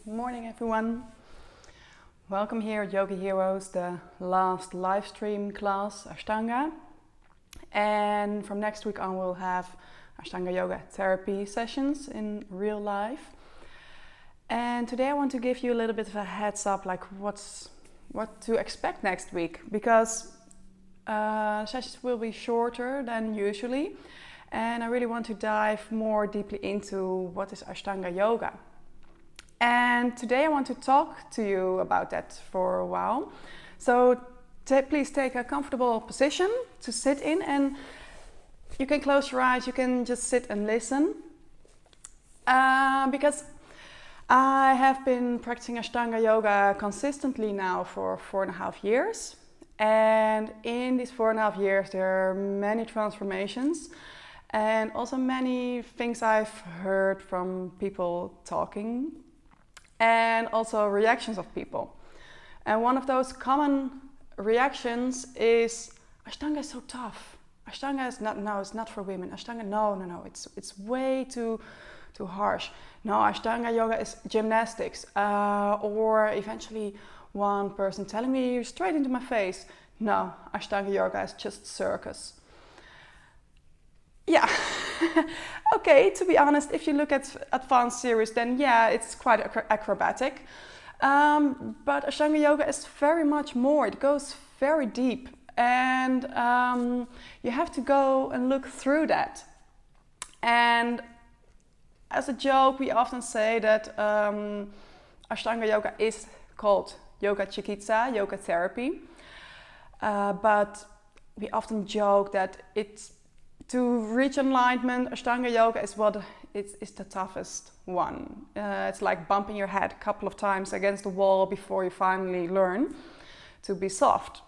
Morning everyone. Welcome here at Yogi Heroes, the last live stream class Ashtanga. And from next week on we'll have Ashtanga yoga therapy sessions in real life. And today I want to give you a little bit of a heads up, like what to expect next week, because sessions will be shorter than usually. And I really want to dive more deeply into what is Ashtanga yoga. And today I want to talk to you about that for a while. So please take a comfortable position to sit in, and you can close your eyes, you can just sit and listen. Because I have been practicing Ashtanga yoga consistently now for 4.5 years. And in these 4.5 years there are many transformations and also many things I've heard from people talking, and also reactions of people. And one of those common reactions is, Ashtanga is so tough. Ashtanga is not, no, it's not for women. Ashtanga, no, it's way too harsh. No, Ashtanga yoga is gymnastics. Or eventually one person telling me straight into my face, no, Ashtanga yoga is just circus. Yeah, okay, to be honest, if you look at advanced series, then yeah, it's quite acrobatic. But Ashtanga yoga is very much more, it goes very deep. And you have to go and look through that. And as a joke, we often say that Ashtanga yoga is called yoga chikitsa, yoga therapy. But we often joke that to reach enlightenment, Ashtanga yoga is it's the toughest one. It's like bumping your head a couple of times against the wall before you finally learn to be soft.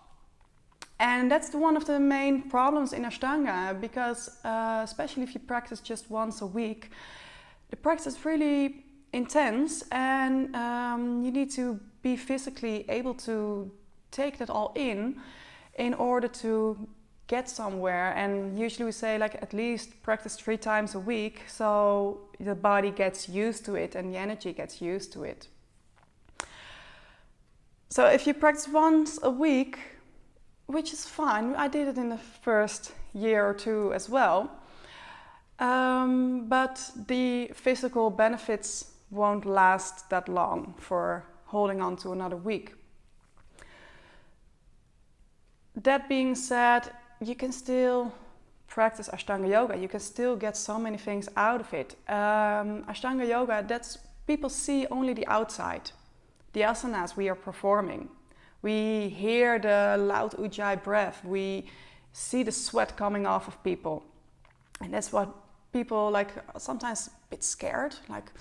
And that's one of the main problems in Ashtanga, because especially if you practice just once a week, the practice is really intense, and you need to be physically able to take that all in order to get somewhere. And usually we say like at least practice 3 times a week, so the body gets used to it and the energy gets used to it. So if you practice once a week, which is fine, I did it in the first year or 2 as well, but the physical benefits won't last that long for holding on to another week. That being said, you can still practice Ashtanga yoga. You can still get so many things out of it. Ashtanga yoga, people see only the outside, the asanas we are performing. We hear the loud ujjayi breath. We see the sweat coming off of people. And that's what people like sometimes a bit scared, like,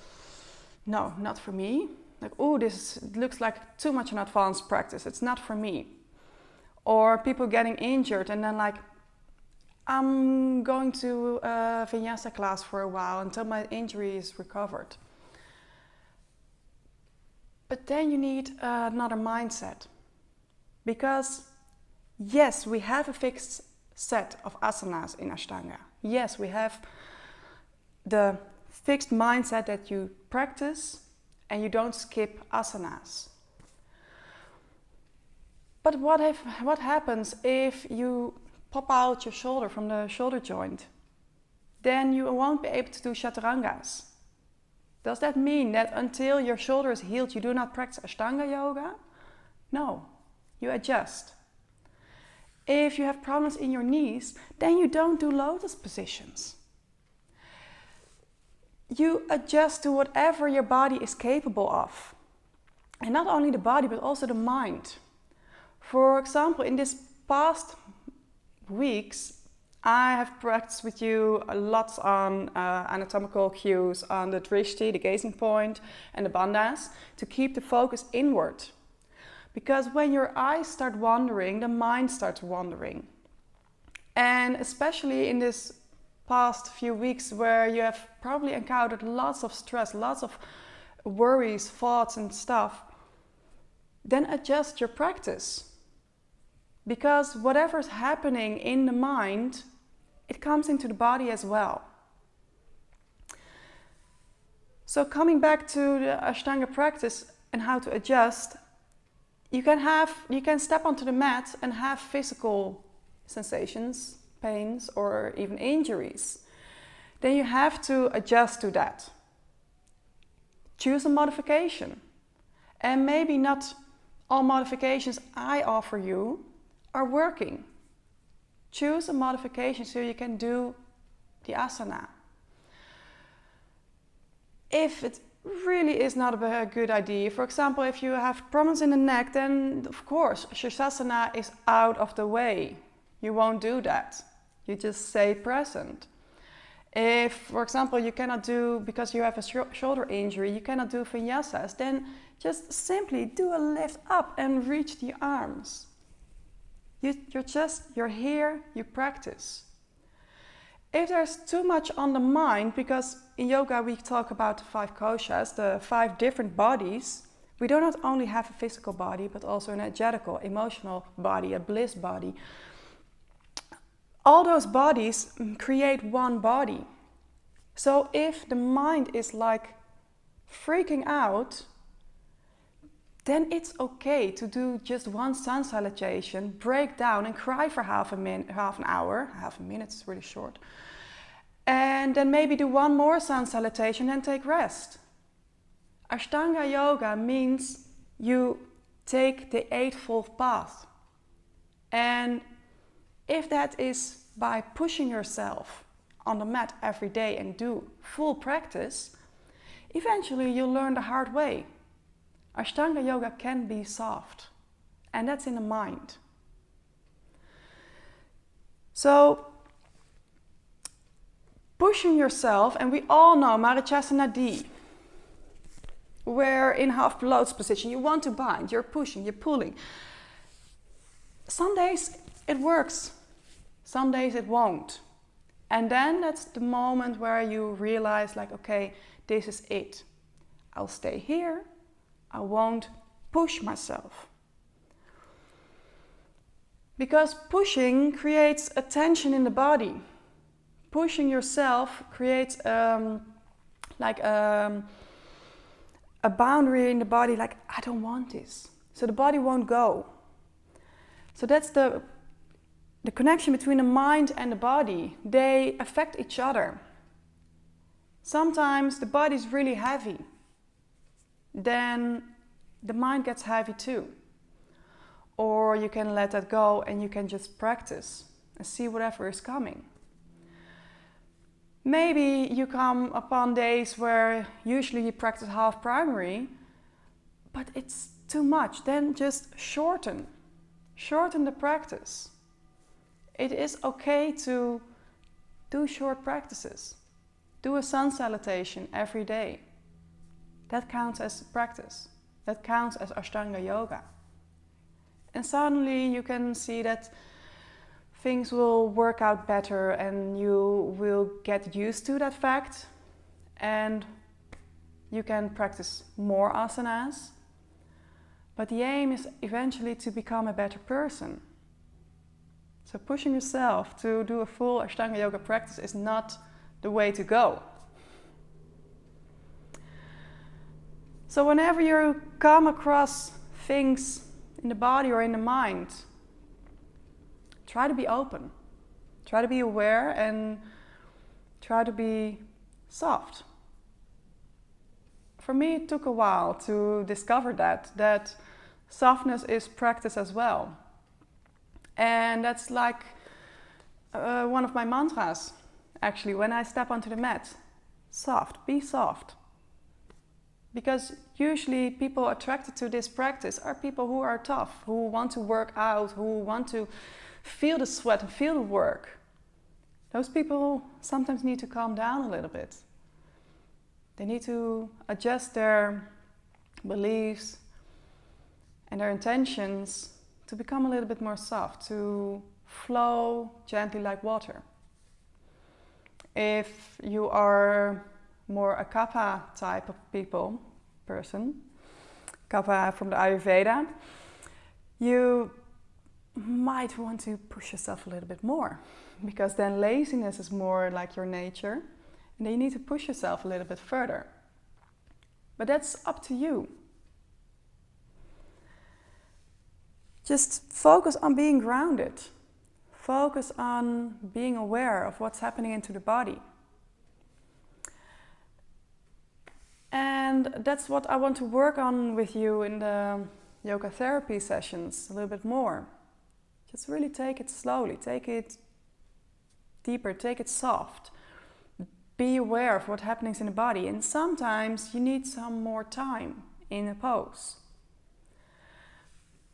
no, not for me. Like, oh, this looks like too much an advanced practice. It's not for me. Or people getting injured and then like, I'm going to a Vinyasa class for a while until my injury is recovered. But then you need another mindset. Because yes, we have a fixed set of asanas in Ashtanga. Yes, we have the fixed mindset that you practice and you don't skip asanas. But what happens if you pop out your shoulder from the shoulder joint? Then you won't be able to do chaturangas. Does that mean that until your shoulder is healed you do not practice Ashtanga yoga? No, you adjust. If you have problems in your knees, then you don't do lotus positions. You adjust to whatever your body is capable of. And not only the body, but also the mind. For example, in these past weeks, I have practiced with you lots on anatomical cues, on the drishti, the gazing point, and the bandhas, to keep the focus inward. Because when your eyes start wandering, the mind starts wandering. And especially in this past few weeks where you have probably encountered lots of stress, lots of worries, thoughts and stuff, then adjust your practice. Because whatever is happening in the mind, it comes into the body as well. So coming back to the Ashtanga practice and how to adjust, you can step onto the mat and have physical sensations, pains, or even injuries. Then you have to adjust to that. Choose a modification. And maybe not all modifications I offer you are working. Choose a modification so you can do the asana. If it really is not a good idea, for example, if you have problems in the neck, then of course Sirsasana is out of the way. You won't do that. You just stay present. If, for example, you cannot do, because you have a shoulder injury, you cannot do Vinyasas, then just simply do a lift up and reach the arms. You're here, you practice. If there's too much on the mind, because in yoga we talk about the 5 koshas, the 5 different bodies, we do not only have a physical body, but also an energetical, emotional body, a bliss body. All those bodies create one body. So if the mind is like freaking out, then it's okay to do just one sun salutation, break down and cry for half an hour, half a minute is really short. And then maybe do one more sun salutation and take rest. Ashtanga yoga means you take the Eightfold Path. And if that is by pushing yourself on the mat every day and do full practice, eventually you'll learn the hard way. Ashtanga yoga can be soft, and that's in the mind. So, pushing yourself, and we all know Marichyasana D, where in half lotus position you want to bind, you're pushing, you're pulling. Some days it works, some days it won't. And then that's the moment where you realize, like, okay, this is it. I'll stay here. I won't push myself. Because pushing creates a tension in the body. Pushing yourself creates a boundary in the body, like, I don't want this. So the body won't go. So that's the connection between the mind and the body. They affect each other. Sometimes the body is really heavy. Then the mind gets heavy too. Or you can let that go and you can just practice and see whatever is coming. Maybe you come upon days where usually you practice half primary, but it's too much. Then just shorten the practice. It is okay to do short practices. Do a sun salutation every day. That counts as practice. That counts as Ashtanga yoga. And suddenly you can see that things will work out better and you will get used to that fact and you can practice more asanas. But the aim is eventually to become a better person. So pushing yourself to do a full Ashtanga yoga practice is not the way to go. So whenever you come across things in the body or in the mind, try to be open. Try to be aware and try to be soft. For me, it took a while to discover that softness is practice as well. And that's like one of my mantras, actually, when I step onto the mat. Soft, be soft. Because usually people attracted to this practice are people who are tough, who want to work out, who want to feel the sweat and feel the work. Those people sometimes need to calm down a little bit. They need to adjust their beliefs and their intentions to become a little bit more soft, to flow gently like water. If you are more a kapha type of person, kapha from the Ayurveda, you might want to push yourself a little bit more, because then laziness is more like your nature, and then you need to push yourself a little bit further. but that's up to you. Just focus on being grounded. Focus on being aware of what's happening into the body. And that's what I want to work on with you in the yoga therapy sessions a little bit more. Just really take it slowly, take it deeper, take it soft. Be aware of what happens in the body, and sometimes you need some more time in a pose.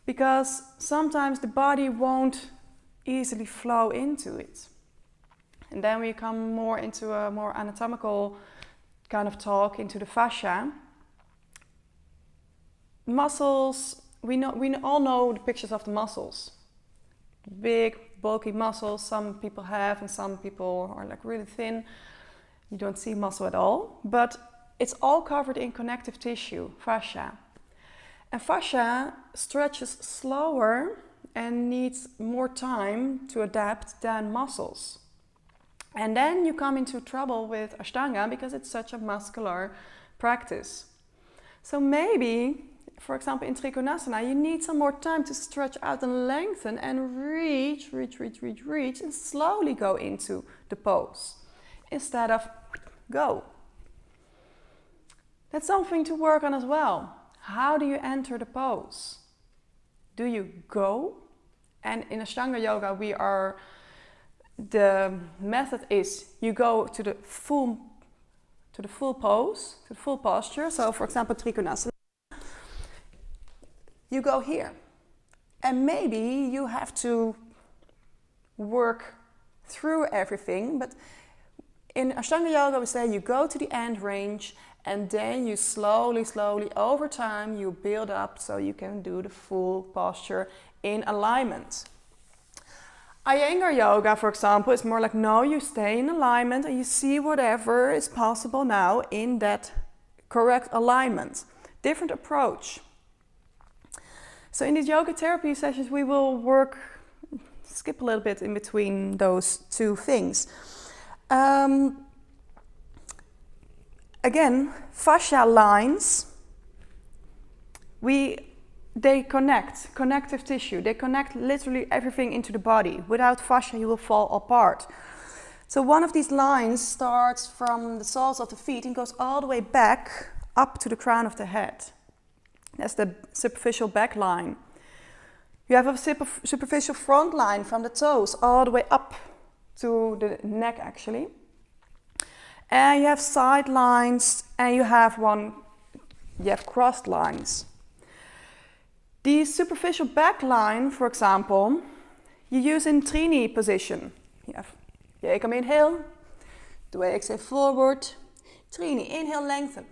Because sometimes the body won't easily flow into it. And then we come more into a more anatomical kind of talk, into the fascia. Muscles, we all know the pictures of the muscles. Big, bulky muscles, some people have, and some people are like really thin. You don't see muscle at all, but it's all covered in connective tissue, fascia. And fascia stretches slower and needs more time to adapt than muscles. And then you come into trouble with Ashtanga because it's such a muscular practice. So maybe, for example, in Trikonasana, you need some more time to stretch out and lengthen and reach, and slowly go into the pose instead of go. That's something to work on as well. How do you enter the pose? Do you go? And in Ashtanga yoga, the method is you go to the full pose, to the full posture. So for example, Trikonasana, you go here. And maybe you have to work through everything, but in Ashtanga yoga we say you go to the end range, and then you slowly, over time, you build up so you can do the full posture in alignment. Iyengar yoga, for example, is more like, no, you stay in alignment and you see whatever is possible now in that correct alignment. Different approach. So in these yoga therapy sessions, we will skip a little bit in between those two things. Again, fascia lines, they connect, connective tissue. They connect literally everything into the body. Without fascia, you will fall apart. So one of these lines starts from the soles of the feet and goes all the way back up to the crown of the head. That's the superficial back line. You have a superficial front line from the toes all the way up to the neck, actually. And you have side lines, and you have crossed lines. The superficial back line, for example, you use in Trini position. You have Yekam inhale, do exhale forward, Trini inhale, lengthen.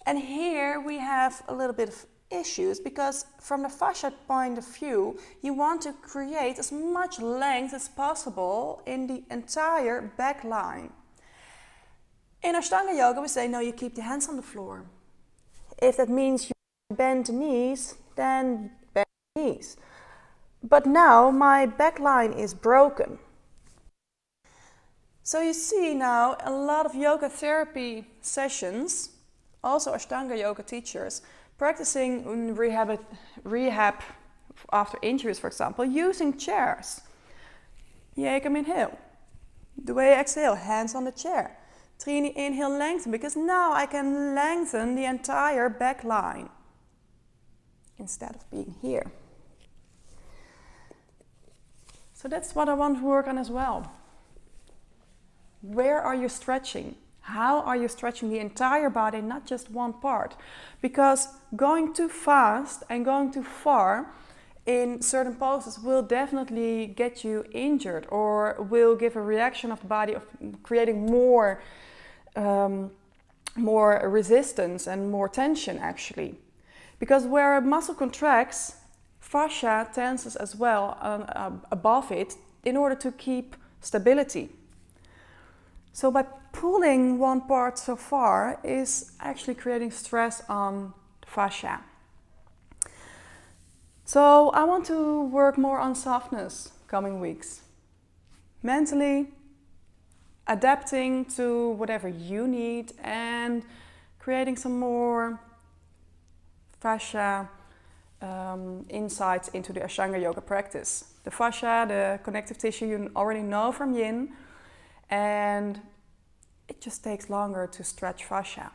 And here we have a little bit of issues because from the fascia point of view, you want to create as much length as possible in the entire back line. In Ashtanga yoga, we say, no, you keep the hands on the floor. If that means you bend the knees, then bend the knees. But now my back line is broken. So you see now a lot of yoga therapy sessions, also Ashtanga yoga teachers, practicing in rehab after injuries, for example, using chairs. Yekam inhale. The way I exhale, hands on the chair. Trini inhale, lengthen, because now I can lengthen the entire back line instead of being here. So that's what I want to work on as well. Where are you stretching? How are you stretching the entire body, not just one part? Because going too fast and going too far in certain poses will definitely get you injured or will give a reaction of the body of creating more resistance and more tension actually. Because where a muscle contracts, fascia tenses as well above it in order to keep stability. So by pulling one part so far is actually creating stress on the fascia. So I want to work more on softness coming weeks. Mentally, adapting to whatever you need and creating some more fascia insights into the Ashtanga yoga practice. The fascia, the connective tissue, you already know from yin, and it just takes longer to stretch fascia.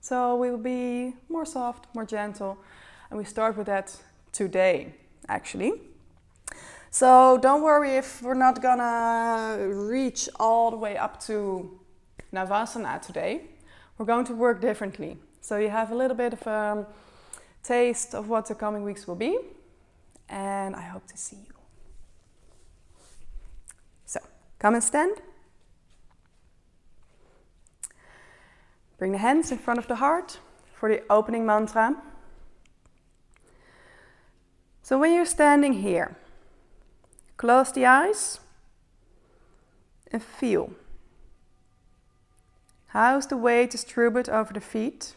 So we will be more soft, more gentle, and we start with that today, actually. So don't worry if we're not gonna reach all the way up to Navasana today. We're going to work differently. So you have a little bit of a taste of what the coming weeks will be, and I hope to see you. So, come and stand. Bring the hands in front of the heart for the opening mantra. So when you're standing here, close the eyes and feel. How's the weight distributed over the feet?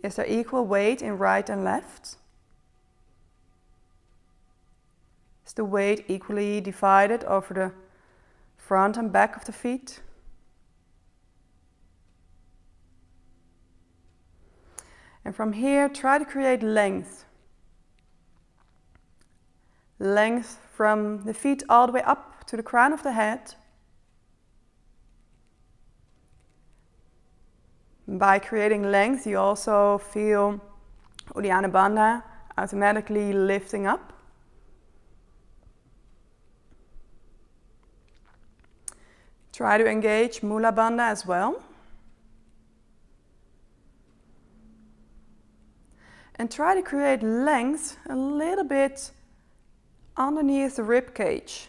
Is there equal weight in right and left? Is the weight equally divided over the front and back of the feet? And from here, try to create length. Length from the feet all the way up to the crown of the head. By creating length, you also feel Uddiyana Bandha automatically lifting up. Try to engage Mula Bandha as well. And try to create length a little bit underneath the rib cage.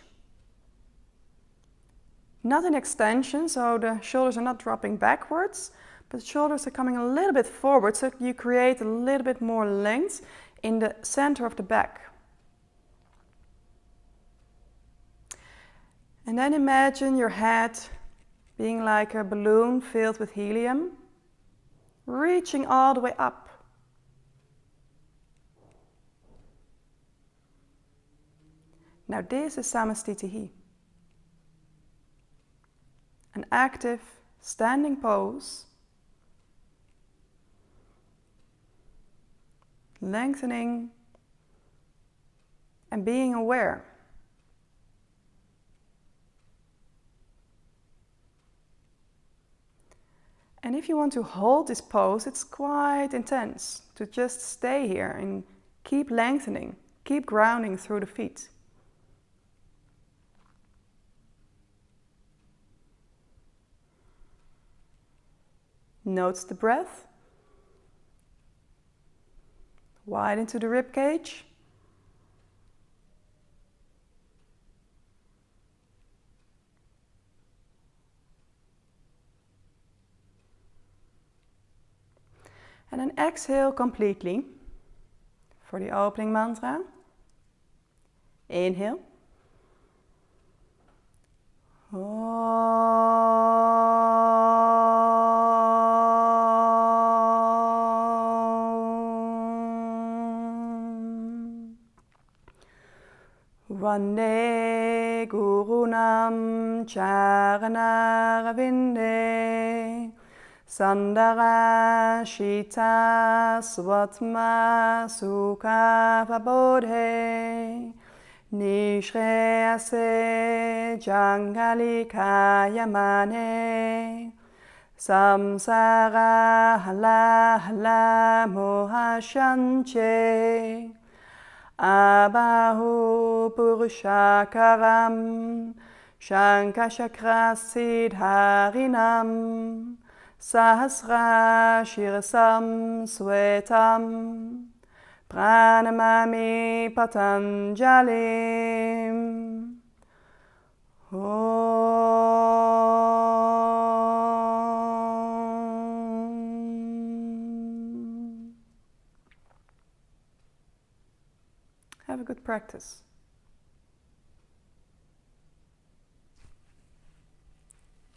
Not an extension, so the shoulders are not dropping backwards, but the shoulders are coming a little bit forward, so you create a little bit more length in the center of the back. And then imagine your head being like a balloon filled with helium, reaching all the way up. Now this is Samastitihi, an active standing pose, lengthening and being aware. And if you want to hold this pose, it's quite intense to just stay here and keep lengthening, keep grounding through the feet. Notice the breath. Wide into the rib cage. And then exhale completely for the opening mantra. Inhale. Vande Gurunam Charanaravindeya Sandara Shita Swatma Sukha Vabodhe Nishreyase Jangalika Yamane Samsara Hala Hala Mohashanche Abahu Purushakaram Shankashakra Siddharinam Sahasra Shirasam Swetam Pranamami Patanjalim. Have a good practice.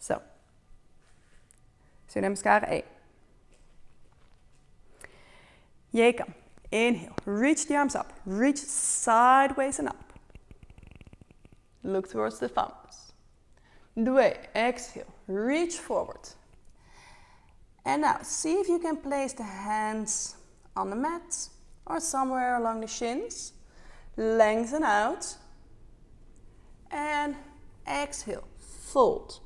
So, Surya Namaskara 1. Yekam. Inhale. Reach the arms up. Reach sideways and up. Look towards the thumbs. 2. Exhale. Reach forward. And now, see if you can place the hands on the mat or somewhere along the shins. Lengthen out. And exhale, fold.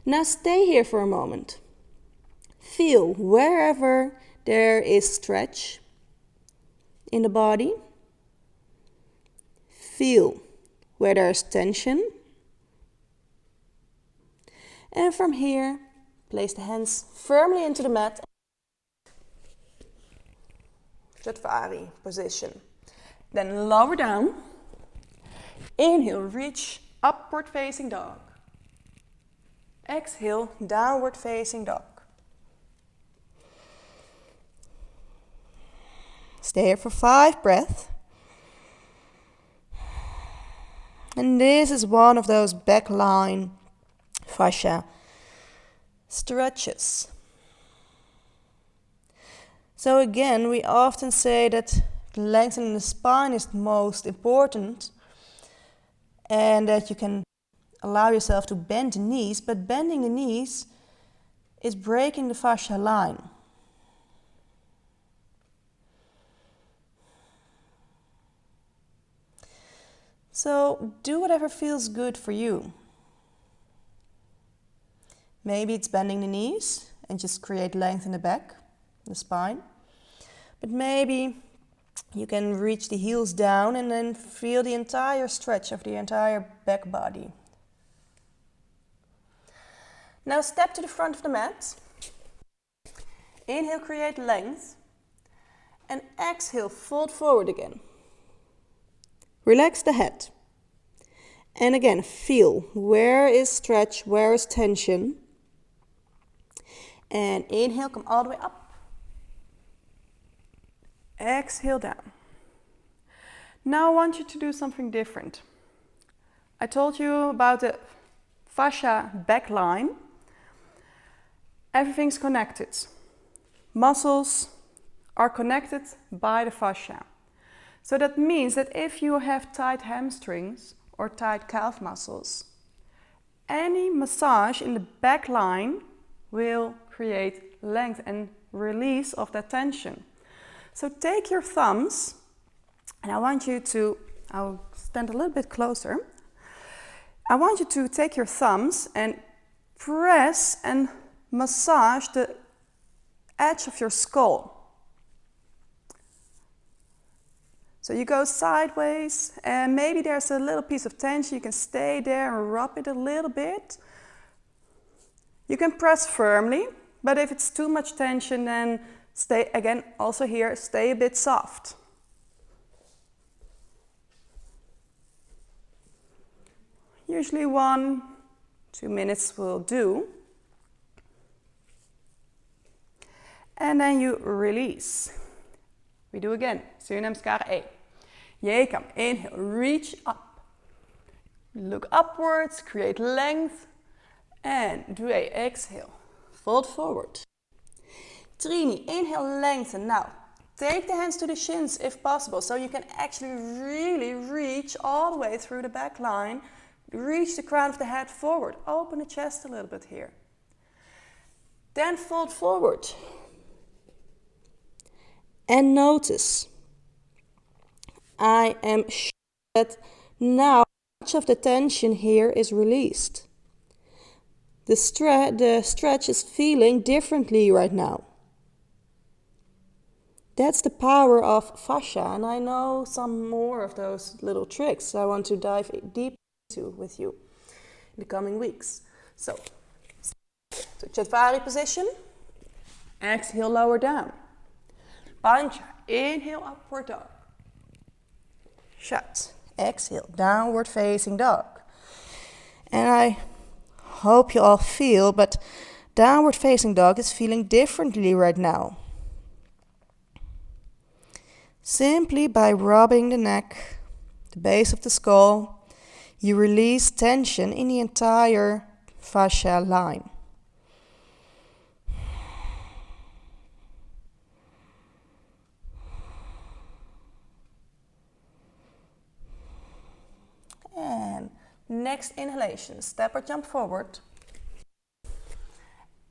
Now stay here for a moment. Feel wherever there is stretch in the body. Feel where there is tension. And from here, place the hands firmly into the mat. Chatvari position. Then lower down. Inhale, reach upward facing dog. Exhale, downward facing dog. Stay here for 5 breaths. And this is one of those back line fascia stretches. So again, we often say that lengthening the spine is most important and that you can allow yourself to bend the knees, but bending the knees is breaking the fascia line. So do whatever feels good for you. Maybe it's bending the knees and just create length in the back, the spine. But maybe you can reach the heels down and then feel the entire stretch of the entire back body. Now step to the front of the mat. Inhale, create length. And exhale, fold forward again. Relax the head. And again, feel where is stretch, where is tension. And inhale, come all the way up. Exhale down. Now I want you to do something different. I told you about the fascia back line. Everything's connected. Muscles are connected by the fascia. So that means that if you have tight hamstrings or tight calf muscles, any massage in the back line will create length and release of that tension. So take your thumbs, and I want you to, I'll stand a little bit closer. I want you to take your thumbs and press and massage the edge of your skull. So you go sideways, and maybe there's a little piece of tension. You can stay there and rub it a little bit. You can press firmly, but if it's too much tension, then stay, again, also here, stay a bit soft. Usually 1-2 minutes will do. And then you release. We do again. Surinaamskare 1. Jekam. Inhale, reach up. Look upwards, create length. And 2, exhale. Fold forward. Trini, inhale, lengthen. Now, take the hands to the shins if possible, so you can actually really reach all the way through the back line. Reach the crown of the head forward. Open the chest a little bit here. Then fold forward. And notice, I am sure that now much of the tension here is released. The stretch is feeling differently right now. That's the power of fascia, and I know some more of those little tricks I want to dive deep into with you in the coming weeks. So Chatvari position, exhale, lower down. Pancha, inhale, upward dog. Shut, exhale, downward facing dog. And I hope you all feel, but downward facing dog is feeling differently right now. Simply by rubbing the neck, the base of the skull, you release tension in the entire fascia line. And next inhalation, step or jump forward.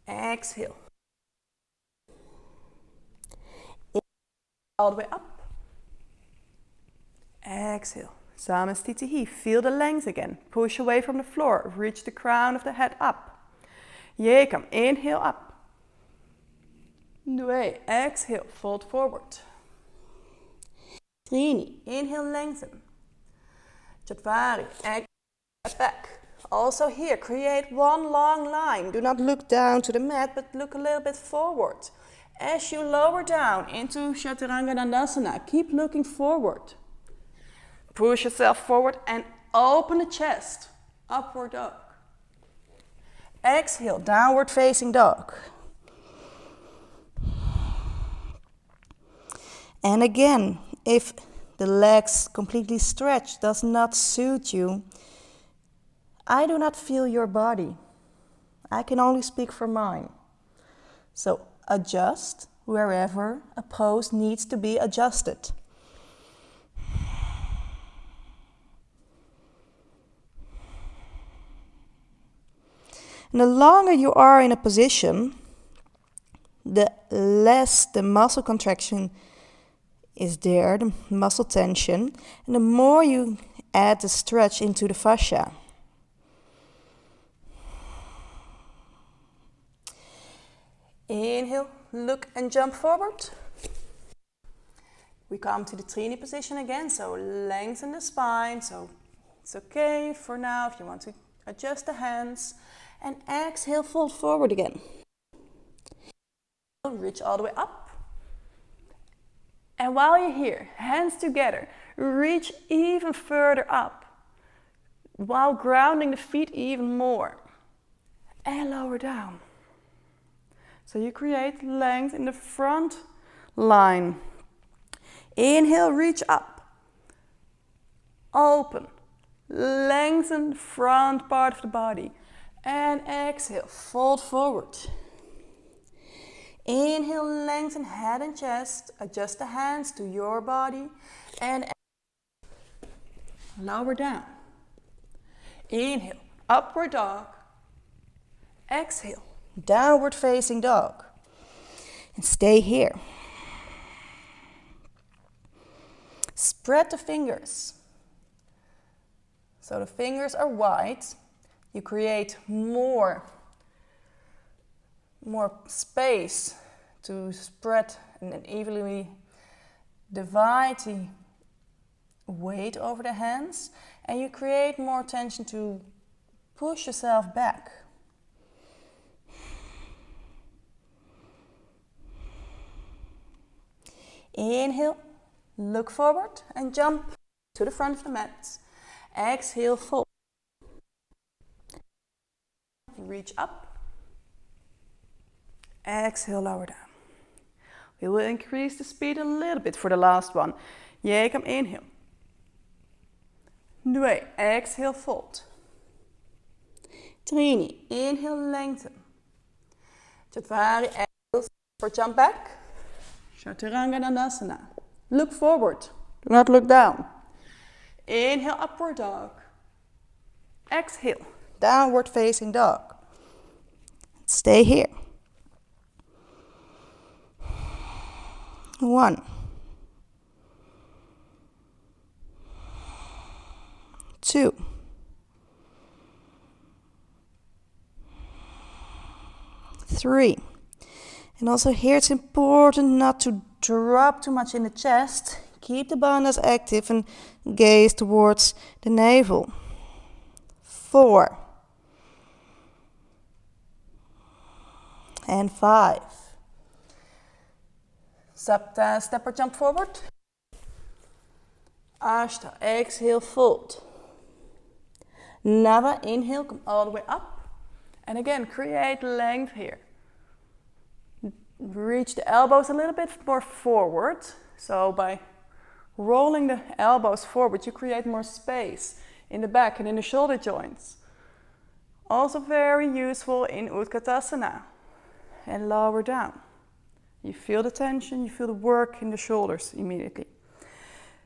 Exhale, all the way up. Exhale. Samastitihi. Feel the length again. Push away from the floor. Reach the crown of the head up. Yekam. Inhale up. Due. Exhale. Fold forward. Trini. Inhale, lengthen. Chatvari. Exhale. Back. Also here, create one long line. Do not look down to the mat, but look a little bit forward. As you lower down into Chaturanga Dandasana, keep looking forward. Push yourself forward and open the chest. Upward dog. Exhale, downward facing dog. And again, if the legs completely stretched does not suit you, I do not feel your body. I can only speak for mine. So adjust wherever a pose needs to be adjusted. And the longer you are in a position, the less the muscle contraction is there, the muscle tension, and the more you add the stretch into the fascia. Inhale, look and jump forward. We come to the Trini position again, so lengthen the spine, so it's okay for now if you want to adjust the hands. And exhale, fold forward again. Reach all the way up. And while you're here, hands together, reach even further up while grounding the feet even more. And lower down. So you create length in the front line. Inhale, reach up. Open. Lengthen the front part of the body. And exhale, fold forward. Inhale, lengthen head and chest. Adjust the hands to your body. And lower down. Inhale, upward dog. Exhale, downward facing dog. And stay here. Spread the fingers. So the fingers are wide. You create more space to spread and then evenly divide the weight over the hands, and you create more tension to push yourself back. Inhale, look forward and jump to the front of the mat. Exhale, fold. Reach up. Exhale, lower down. We will increase the speed a little bit for the last one. Yekam, inhale. Due, exhale, fold. Trini, inhale, lengthen. Chatvari, exhale, for jump back. Chaturanga Dandasana. Look forward, do not look down. Inhale, upward dog. Exhale, downward facing dog. Stay here. 1, 2, 3. And also here it's important not to drop too much in the chest. Keep the bandhas active and gaze towards the navel. 4. And 5. Sapta, step or jump forward. Ashta, exhale, fold. Nava, inhale, come all the way up. And again, create length here. Reach the elbows a little bit more forward. So by rolling the elbows forward, you create more space in the back and in the shoulder joints. Also very useful in Utkatasana. And lower down. You feel the tension, you feel the work in the shoulders immediately.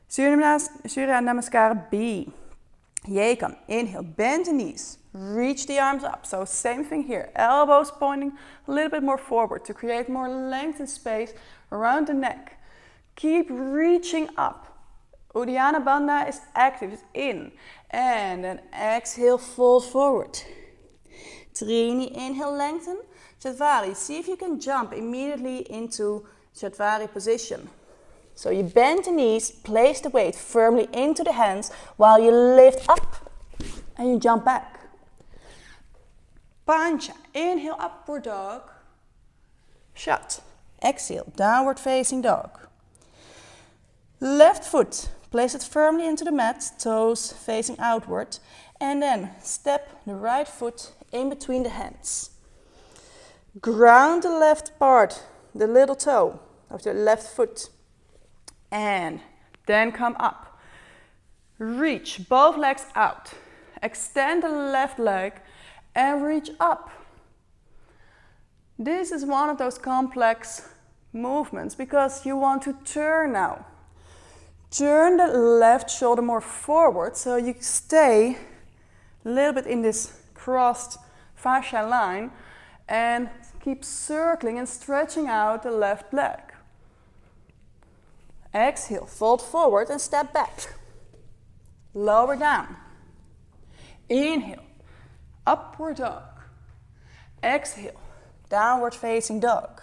Surya Namaskara B. Yekam, inhale, bend the knees, reach the arms up. So same thing here, elbows pointing a little bit more forward to create more length and space around the neck. Keep reaching up. Uddiyana Bandha is active, it's in. And then exhale, fold forward. Trini, inhale, lengthen. Chatwari, see if you can jump immediately into Chatwari position. So you bend the knees, place the weight firmly into the hands while you lift up and you jump back. Pancha, inhale, upward dog. Shut. Exhale, downward facing dog. Left foot, place it firmly into the mat, toes facing outward. And then step the right foot in between the hands. Ground the left part, the little toe of the left foot. And then come up. Reach both legs out. Extend the left leg and reach up. This is one of those complex movements because you want to turn now. Turn the left shoulder more forward so you stay a little bit in this crossed fascia line and keep circling and stretching out the left leg. Exhale, fold forward and step back. Lower down. Inhale, upward dog. Exhale, downward facing dog.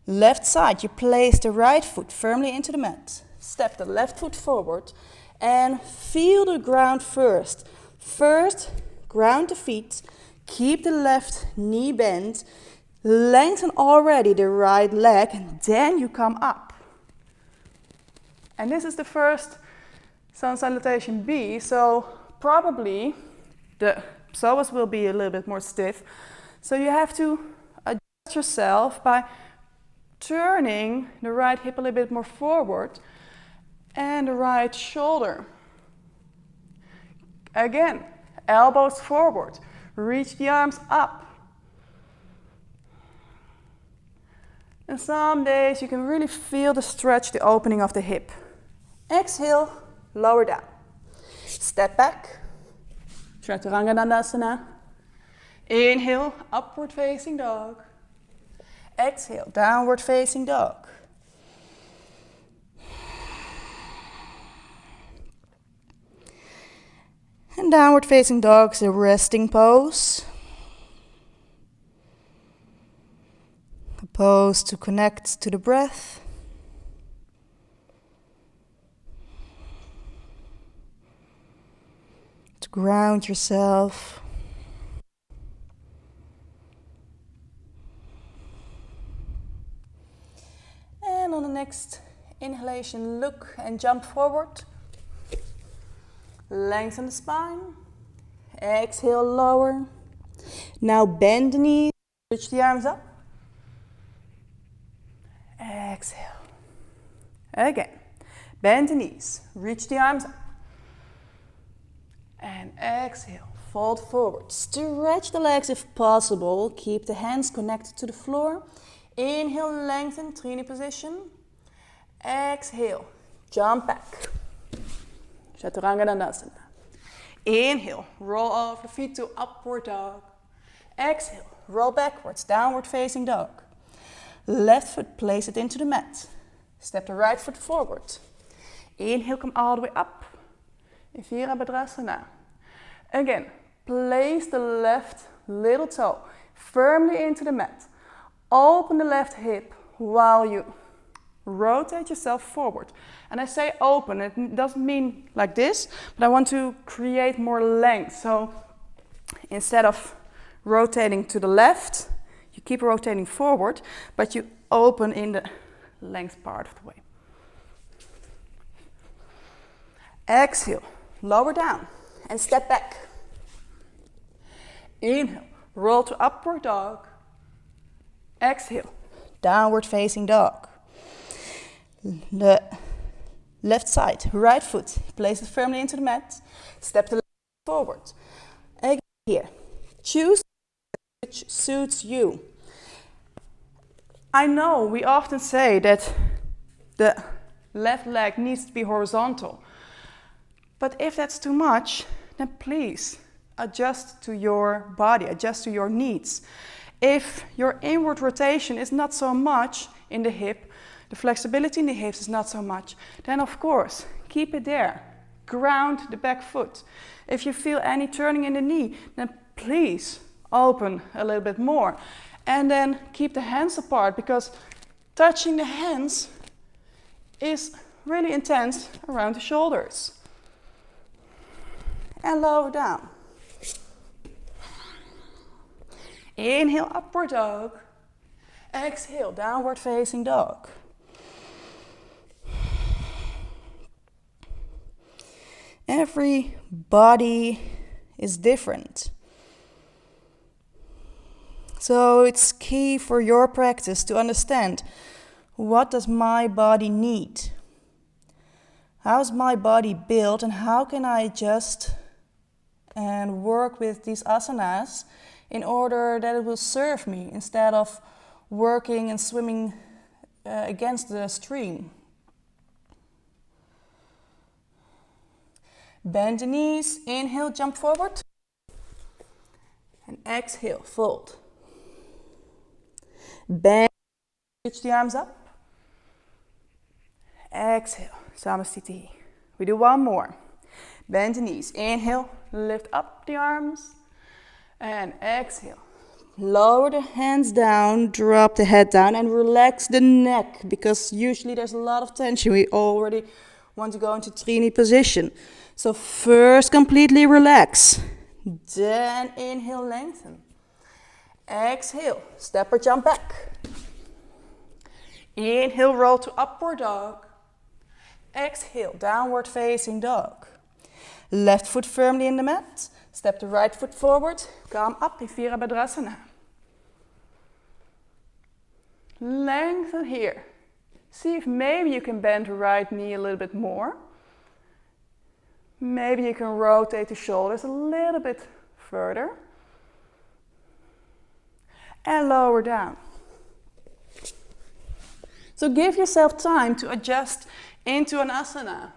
Left side, you place the right foot firmly into the mat. Step the left foot forward and feel the ground first. First, ground the feet. Keep the left knee bent. Lengthen already the right leg and then you come up. And this is the first sun salutation B, so probably the psoas will be a little bit more stiff. So you have to adjust yourself by turning the right hip a little bit more forward and the right shoulder. Again, elbows forward, reach the arms up. And some days you can really feel the stretch, the opening of the hip. Exhale, lower down. Step back. Chaturanga Dandasana. Inhale, upward facing dog. Exhale, downward facing dog. And downward facing dog is a resting pose. A pose to connect to the breath. To ground yourself. And on the next inhalation, look and jump forward. Lengthen the spine. Exhale, lower. Now bend the knees, reach the arms up. Exhale. Again. Bend the knees, reach the arms up. And exhale, fold forward. Stretch the legs if possible. Keep the hands connected to the floor. Inhale, lengthen, Trini position. Exhale, jump back. Chaturanga Dandasana. Inhale, roll over feet to upward dog. Exhale, roll backwards, downward facing dog. Left foot, place it into the mat. Step the right foot forward. Inhale, come all the way up. In Virabhadrasana. Again, place the left little toe firmly into the mat. Open the left hip while you rotate yourself forward. And I say open, it doesn't mean like this, but I want to create more length. So instead of rotating to the left, you keep rotating forward, but you open in the length part of the way. Exhale, lower down and step back. Inhale, roll to upward dog. Exhale, downward facing dog. The left side, right foot, place it firmly into the mat. Step the left forward. Again here, choose which suits you. I know we often say that the left leg needs to be horizontal. But if that's too much, then please adjust to your body, adjust to your needs. If your inward rotation is not so much in the hip, the flexibility in the hips is not so much, then of course, keep it there. Ground the back foot. If you feel any turning in the knee, then please open a little bit more. And then keep the hands apart, because touching the hands is really intense around the shoulders. And lower down. Inhale, upward dog. Exhale, downward facing dog. Every body is different. So it's key for your practice to understand, what does my body need? How's my body built, and how can I adjust and work with these asanas in order that it will serve me, instead of working and swimming against the stream. Bend the knees, inhale, jump forward. And exhale, fold. Bend, reach the arms up. Exhale, Samasthiti. We do one more. Bend the knees, inhale, lift up the arms. And exhale. Lower the hands down, drop the head down, and relax the neck, because usually there's a lot of tension. We already want to go into Trini position. So first completely relax, then inhale, lengthen. Exhale, step or jump back. Inhale, roll to upward dog. Exhale, downward facing dog. Left foot firmly in the mat. Step the right foot forward, come up in Virabhadrasana. Lengthen here. See if maybe you can bend the right knee a little bit more. Maybe you can rotate the shoulders a little bit further. And lower down. So give yourself time to adjust into an asana.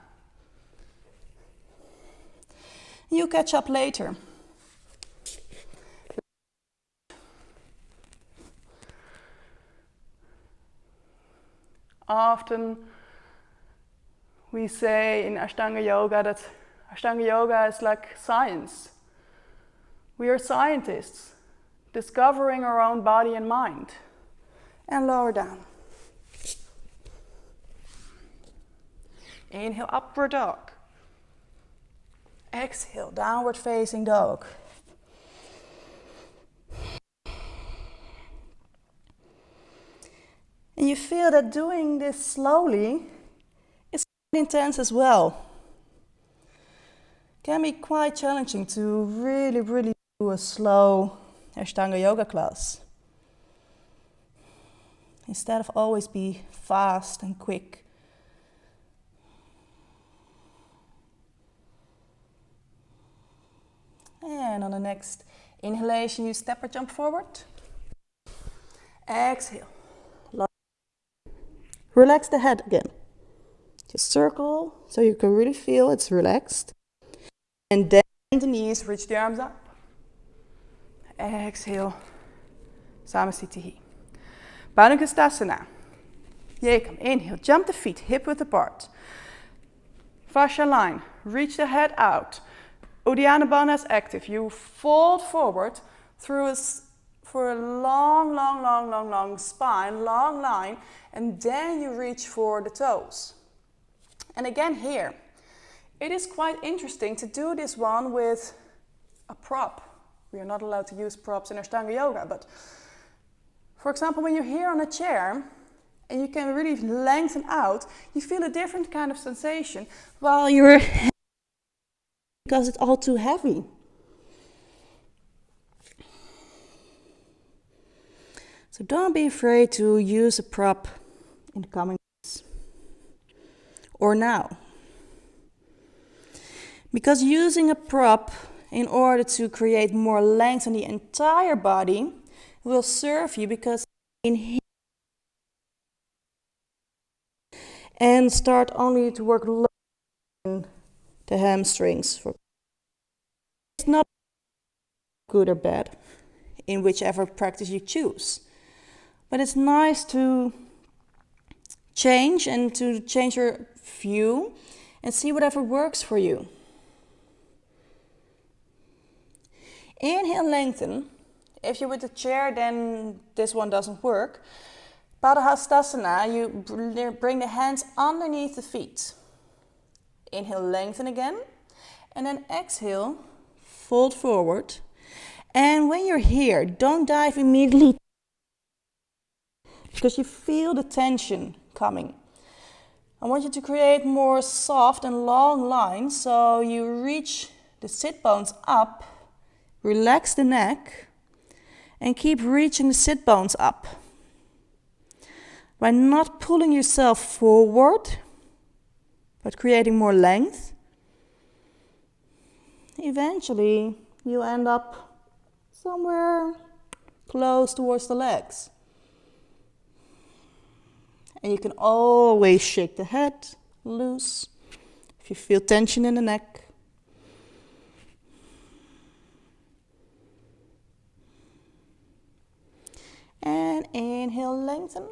You catch up later. Often we say in Ashtanga Yoga that Ashtanga Yoga is like science. We are scientists, discovering our own body and mind. And lower down. Inhale, upward dog. Exhale, downward facing dog. And you feel that doing this slowly is quite intense as well. Can be quite challenging to really do a slow Ashtanga Yoga class. Instead of always be fast and quick. And on the next inhalation, you step or jump forward. Exhale. Relax the head again. Just circle so you can really feel it's relaxed. And then the knees, reach the arms up. Exhale. Samasthiti. Padmasa. Yekam. Inhale. Jump the feet, hip width apart. Fascia line. Reach the head out. Uddiyana Bandha is active. You fold forward through for a long spine, long line, and then you reach for the toes. And again here, it is quite interesting to do this one with a prop. We are not allowed to use props in Ashtanga Yoga, but for example, when you're here on a chair and you can really lengthen out, you feel a different kind of sensation while you're because it's all too heavy. So don't be afraid to use a prop in the coming days or now. Because using a prop in order to create more length in the entire body will serve you, because inhale and start only to work in the hamstrings. It's not good or bad. in whichever practice you choose. But it's nice to change and to change your view and see whatever works for you. Inhale, lengthen. If you're with a chair, then this one doesn't work. Padahastasana, you bring the hands underneath the feet. Inhale, lengthen again. And then exhale, fold forward. And when you're here, don't dive immediately because you feel the tension coming. I want you to create more soft and long lines, so you reach the sit bones up, relax the neck, and keep reaching the sit bones up. By not pulling yourself forward, but creating more length, eventually you end up somewhere close towards the legs. And you can always shake the head loose if you feel tension in the neck. And inhale, lengthen.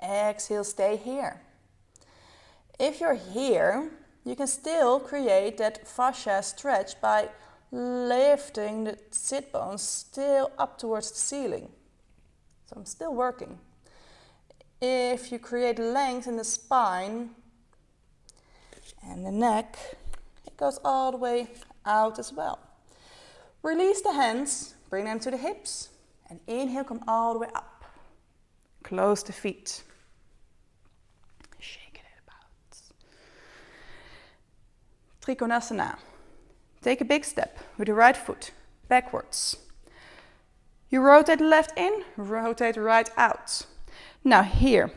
Exhale, stay here. If you're here, you can still create that fascia stretch by lifting the sit bones still up towards the ceiling. So I'm still working. If you create length in the spine and the neck, it goes all the way out as well. Release the hands, bring them to the hips, and inhale, come all the way up. Close the feet. Shake it about. Trikonasana. Take a big step with the right foot backwards. You rotate the left in, rotate the right out. Now here,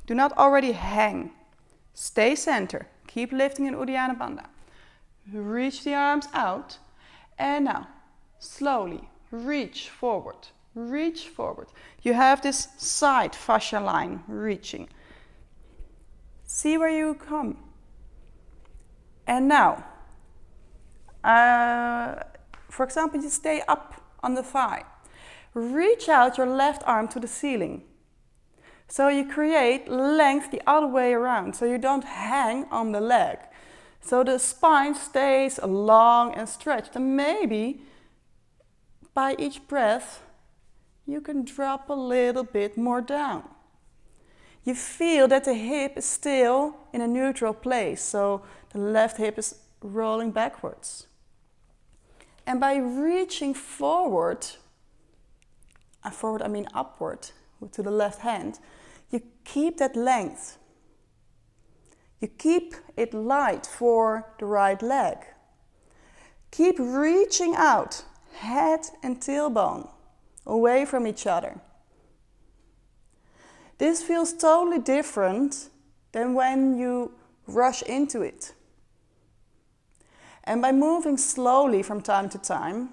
do not already hang. Stay center. Keep lifting in Uddiyana Bandha. Reach the arms out. And now, slowly, reach forward. Reach forward. You have this side fascia line reaching. See where you come. And now, for example, you stay up on the thigh. Reach out your left arm to the ceiling. So you create length the other way around, so you don't hang on the leg. So the spine stays long and stretched. And maybe by each breath, you can drop a little bit more down. You feel that the hip is still in a neutral place, so the left hip is rolling backwards. And by reaching forward, and forward I mean upward, to the left hand, you keep that length. You keep it light for the right leg. Keep reaching out, head and tailbone, away from each other. This feels totally different than when you rush into it. And by moving slowly from time to time,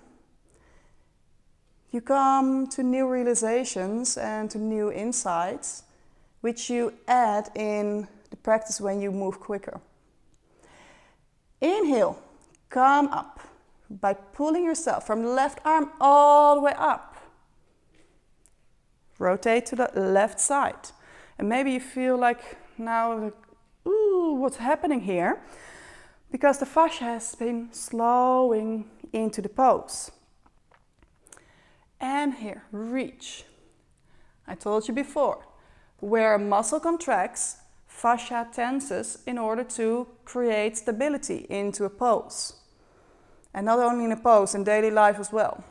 you come to new realizations and to new insights, which you add in the practice when you move quicker. Inhale, come up by pulling yourself from the left arm all the way up. Rotate to the left side. And maybe you feel like now, ooh, what's happening here? Because the fascia has been slowing into the pose. And here, reach. I told you before, where a muscle contracts, fascia tenses in order to create stability into a pose. And not only in a pose, in daily life as well.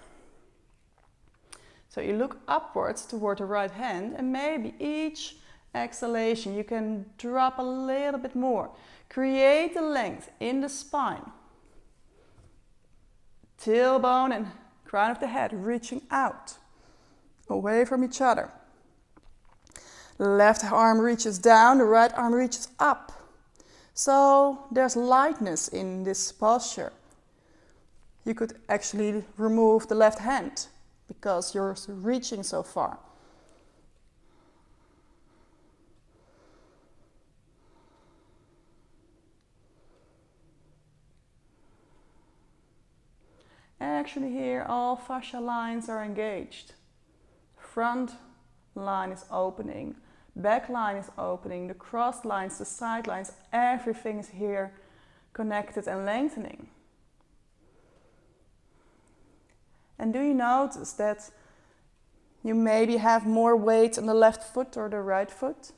So you look upwards toward the right hand, and maybe each exhalation you can drop a little bit more. Create the length in the spine. Tailbone and crown of the head reaching out, away from each other. The left arm reaches down, the right arm reaches up. So there's lightness in this posture. You could actually remove the left hand because you're reaching so far. actually here all fascia lines are engaged. Front line is opening, back line is opening, the cross lines, the side lines, everything is here connected and lengthening. And do you notice that you maybe have more weight on the left foot or the right foot?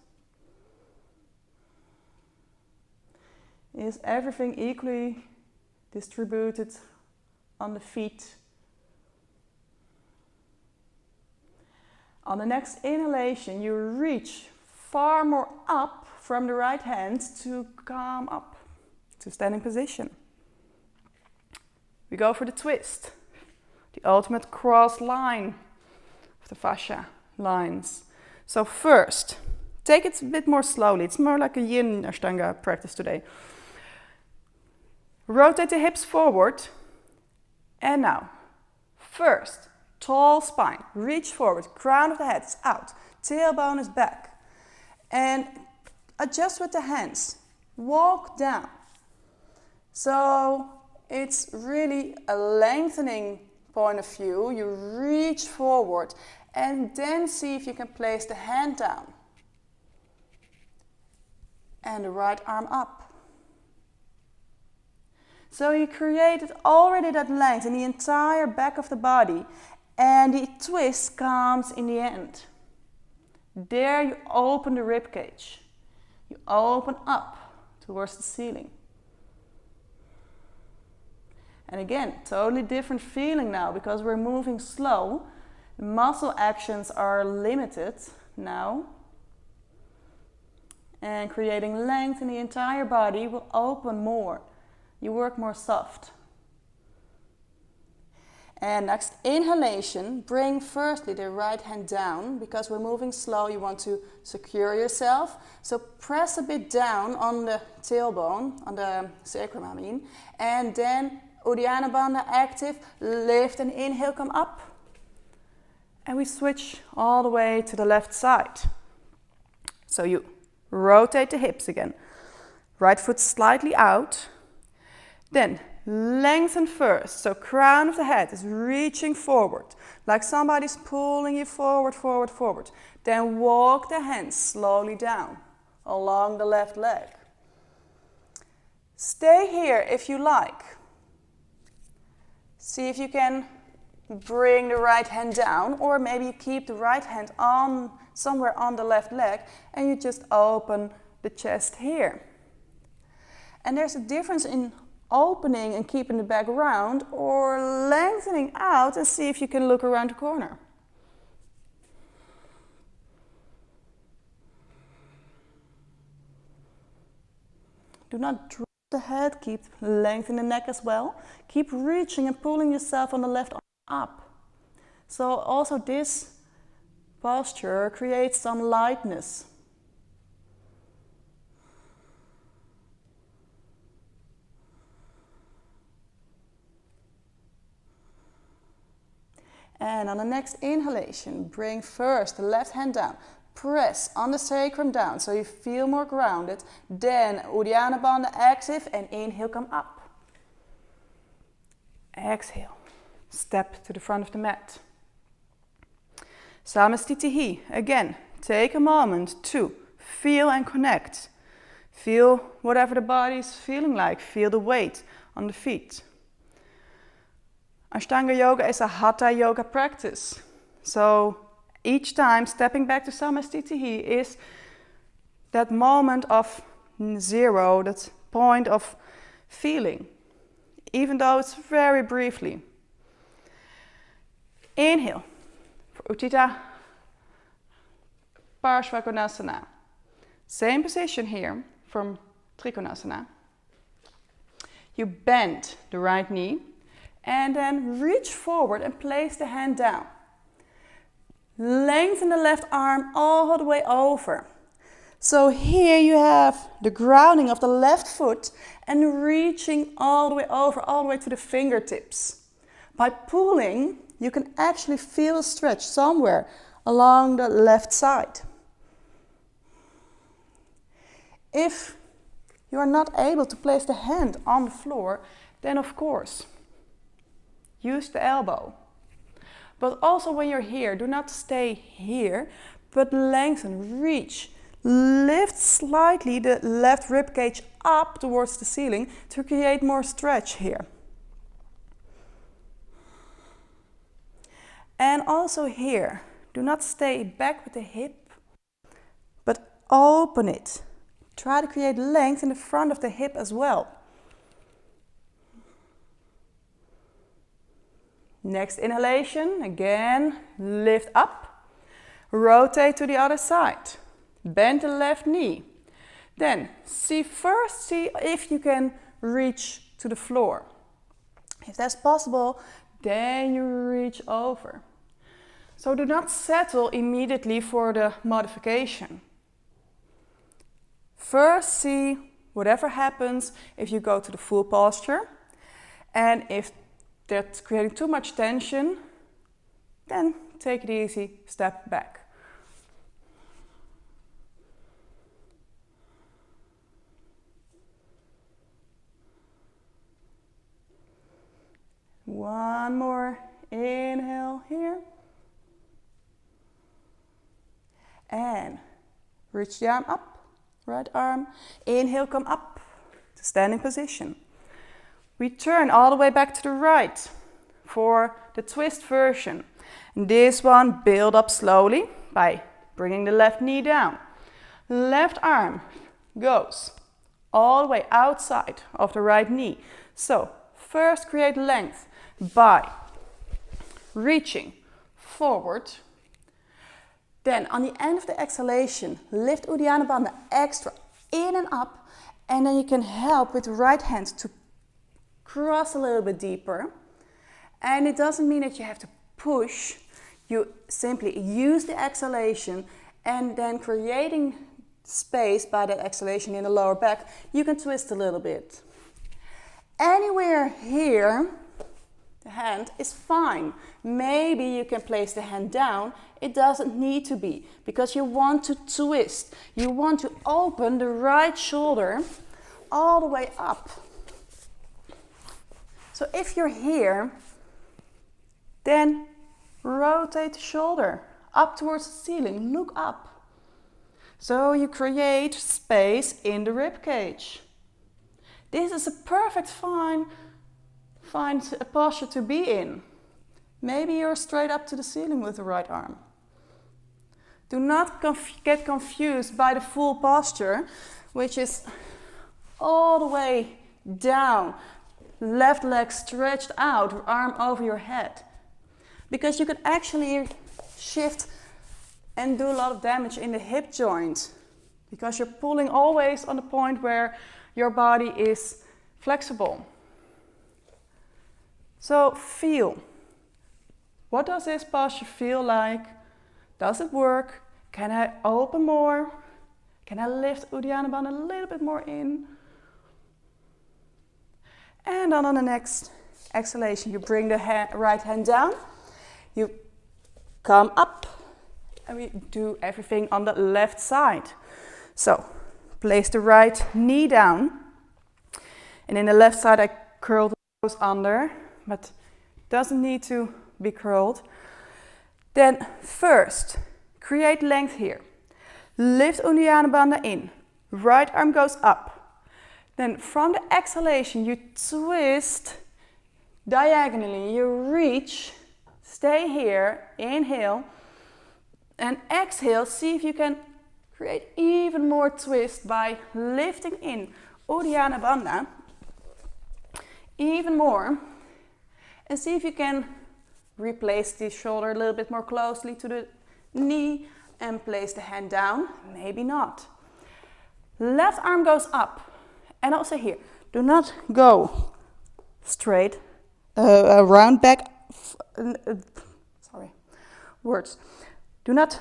Is everything equally distributed on the feet? On the next inhalation, you reach far more up from the right hand to come up to standing position. We go for the twist, the ultimate cross line of the fascia lines. So first, take it a bit more slowly. It's more like a yin Ashtanga practice today. Rotate the hips forward. And now, first, tall spine. Reach forward, crown of the head is out, tailbone is back. And adjust with the hands. Walk down. So it's really a lengthening point of view. You reach forward and then see if you can place the hand down. And the right arm up. So you created already that length in the entire back of the body, and the twist comes in the end. There you open the rib cage. You open up towards the ceiling. And again, totally different feeling now because we're moving slow. The muscle actions are limited now. And creating length in the entire body will open more. You work more soft. And next inhalation, bring firstly the right hand down. Because we're moving slow, you want to secure yourself. So press a bit down on the tailbone, on the sacrum I mean. And then Uddiyana Bandha active, lift and inhale, come up. And we switch all the way to the left side. So you rotate the hips again. Right foot slightly out. Then lengthen first. So crown of the head is reaching forward. Like somebody's pulling you forward, forward, forward. Then walk the hands slowly down along the left leg. Stay here if you like. See if you can bring the right hand down, or maybe you keep the right hand on somewhere on the left leg and you just open the chest here. And there's a difference in opening and keeping the back round or lengthening out and see if you can look around the corner. Do not drop the head, keep length in the neck as well. Keep reaching and pulling yourself on the left arm up. So also this posture creates some lightness. And on the next inhalation, bring first the left hand down. Press on the sacrum down so you feel more grounded. Then Uddiyana Bandha active and inhale, come up. Exhale, step to the front of the mat. Samastitihi, again, take a moment to feel and connect. Feel whatever the body is feeling like. Feel the weight on the feet. Ashtanga yoga is a hatha yoga practice. So each time stepping back to samastitihi is that moment of zero, that point of feeling, even though it's very briefly. Inhale for Utthita Parshvakonasana. Same position here from Trikonasana. You bend the right knee. And then reach forward and place the hand down. Lengthen the left arm all the way over. So here you have the grounding of the left foot and reaching all the way over, all the way to the fingertips. By pulling, you can actually feel a stretch somewhere along the left side. If you are not able to place the hand on the floor, then of course, use the elbow. But also when you're here, do not stay here, but lengthen, reach. Lift slightly the left rib cage up towards the ceiling to create more stretch here. And also here, do not stay back with the hip, but open it. Try to create length in the front of the hip as well. Next inhalation, again, lift up, rotate to the other side, bend the left knee. Then see if you can reach to the floor. If that's possible, then you reach over. So do not settle immediately for the modification. First see whatever happens if you go to the full posture, and if that's creating too much tension, then take it easy, step back. One more inhale here. And reach the arm up, right arm. Inhale, come up to standing position. Return all the way back to the right for the twist version. And this one, build up slowly by bringing the left knee down. Left arm goes all the way outside of the right knee. So first create length by reaching forward. Then on the end of the exhalation, lift Uddiyana Bandha extra in and up, and then you can help with the right hand to cross a little bit deeper. And it doesn't mean that you have to push. You simply use the exhalation, and then creating space by that exhalation in the lower back, you can twist a little bit. Anywhere here, the hand is fine. Maybe you can place the hand down. It doesn't need to be, because you want to twist. You want to open the right shoulder all the way up. So if you're here, then rotate the shoulder up towards the ceiling. Look up. So you create space in the rib cage. This is a perfect fine posture to be in. Maybe you're straight up to the ceiling with the right arm. Do not get confused by the full posture, which is all the way down, left leg stretched out, arm over your head. Because you could actually shift and do a lot of damage in the hip joint, because you're pulling always on the point where your body is flexible. So feel. What does this posture feel like? Does it work? Can I open more? Can I lift Uddiyana Bandha a little bit more in? And then on the next exhalation, you bring the right hand down. You come up, and we do everything on the left side. So place the right knee down. And in the left side, I curl the toes under, but doesn't need to be curled. Then first, create length here. Lift Uddiyana Bandha in. Right arm goes up. Then from the exhalation, you twist diagonally. You reach, stay here, inhale, and exhale. See if you can create even more twist by lifting in Uddiyana Bandha. Even more. And see if you can replace the shoulder a little bit more closely to the knee and place the hand down. Maybe not. Left arm goes up. And also here, do not go straight, round back, Do not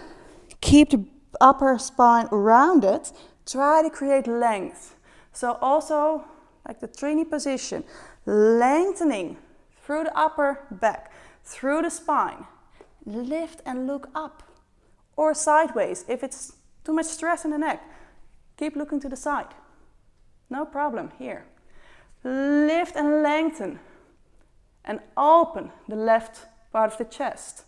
keep the upper spine rounded. Try to create length. So also, like the Trini position, lengthening through the upper back, through the spine. Lift and look up. Or sideways, if it's too much stress in the neck. Keep looking to the side. No problem, here. Lift and lengthen. and open the left part of the chest.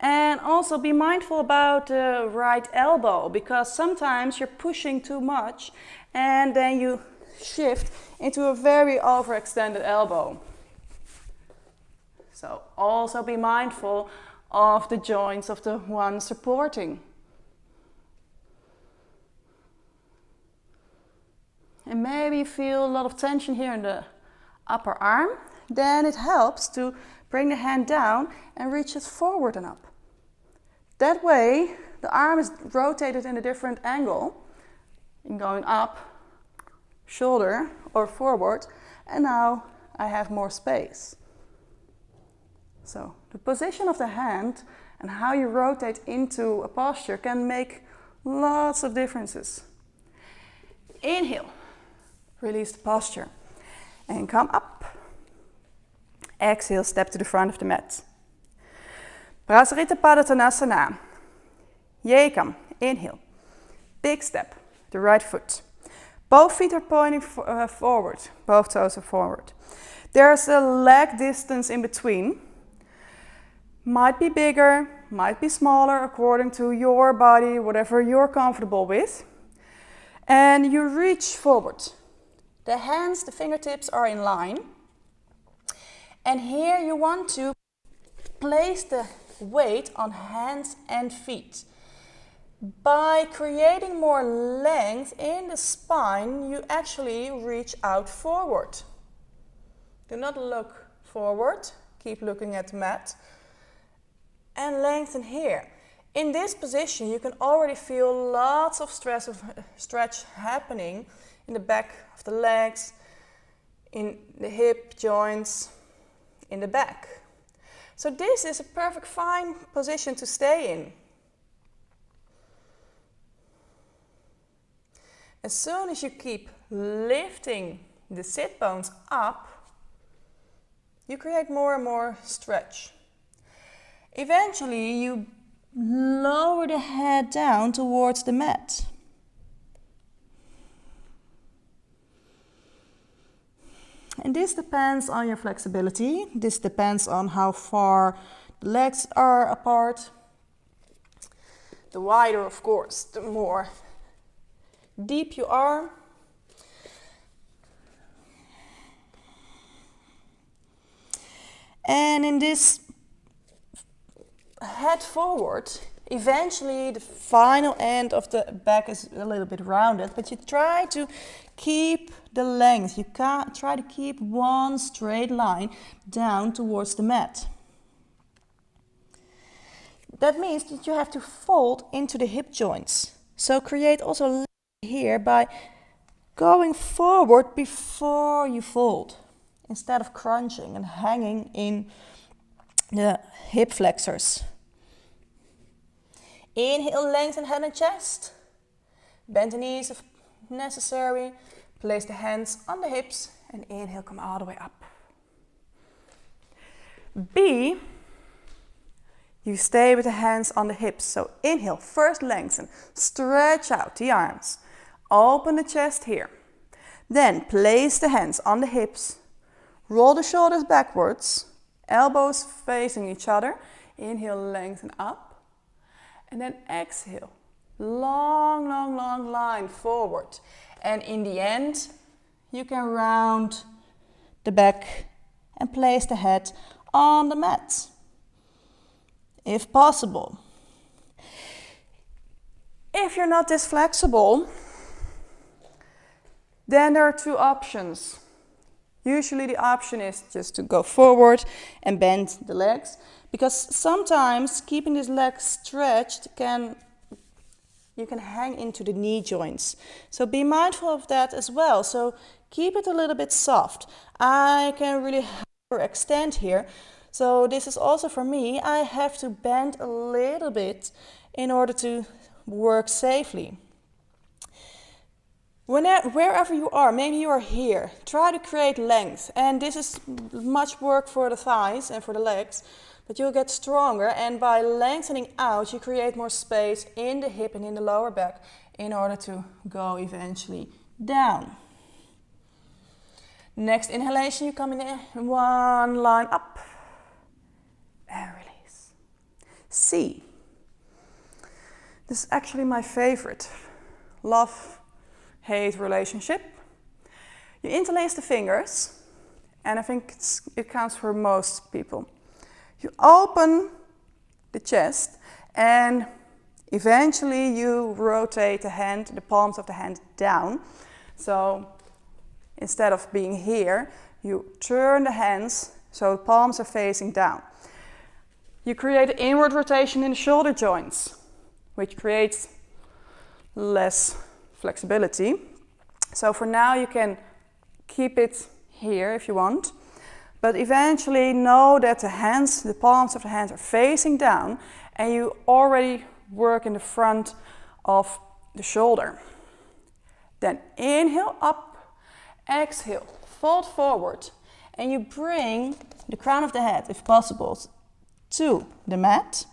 And also be mindful about the right elbow, because sometimes you're pushing too much and then you shift into a very overextended elbow. So also be mindful of the joints of the one supporting. And maybe you feel a lot of tension here in the upper arm. Then it helps to bring the hand down and reach it forward and up. That way, the arm is rotated in a different angle, in going up, shoulder, or forward, and now I have more space. So the position of the hand and how you rotate into a posture can make lots of differences. Inhale, release the posture, and come up. Exhale, step to the front of the mat. Prasarita Padottanasana. Yekam, inhale. Big step, the right foot. Both feet are pointing forward, both toes are forward. There's a leg distance in between. Might be bigger, might be smaller according to your body, whatever you're comfortable with. And you reach forward. The hands, the fingertips are in line. And here you want to place the weight on hands and feet. By creating more length in the spine, you actually reach out forward. Do not look forward, keep looking at the mat. And lengthen here. In this position, you can already feel lots of stretch happening in the back of the legs, in the hip joints, in the back. So this is a perfect fine position to stay in. As soon as you keep lifting the sit bones up, you create more and more stretch. Eventually, you lower the head down towards the mat. And this depends on your flexibility. This depends on how far the legs are apart. The wider, of course, the more deep you are. And in this head forward, eventually the final end of the back is a little bit rounded, but you try to keep the length. You can't try to keep one straight line down towards the mat. That means that you have to fold into the hip joints. So create also length here by going forward before you fold, instead of crunching and hanging in the hip flexors. Inhale, lengthen head and chest. Bend the knees if necessary. Place the hands on the hips and inhale, come all the way up. B, you stay with the hands on the hips. So inhale, first lengthen, stretch out the arms. Open the chest here. Then place the hands on the hips. Roll the shoulders backwards. Elbows facing each other. Inhale, lengthen up. And then exhale. Long, long, long line forward. And in the end, you can round the back and place the head on the mat, if possible. If you're not this flexible, then there are two options. Usually the option is just to go forward and bend the legs, because sometimes keeping these legs stretched you can hang into the knee joints. So be mindful of that as well. So keep it a little bit soft. I can really hyperextend here. So this is also for me, I have to bend a little bit in order to work safely. Wherever you are, maybe you are here, try to create length. And this is much work for the thighs and for the legs, but you'll get stronger. And by lengthening out, you create more space in the hip and in the lower back in order to go eventually down. Next inhalation, you come in one line up and release. C. This is actually my favorite. Love-hate relationship. You interlace the fingers, and I think it counts for most people. You open the chest, and eventually you rotate the hand, the palms of the hand down. So instead of being here, you turn the hands so the palms are facing down. You create an inward rotation in the shoulder joints, which creates less flexibility. So for now you can keep it here if you want, but eventually know that the hands, the palms of the hands are facing down, and you already work in the front of the shoulder. Then inhale up, exhale, fold forward, and you bring the crown of the head, if possible, to the mat,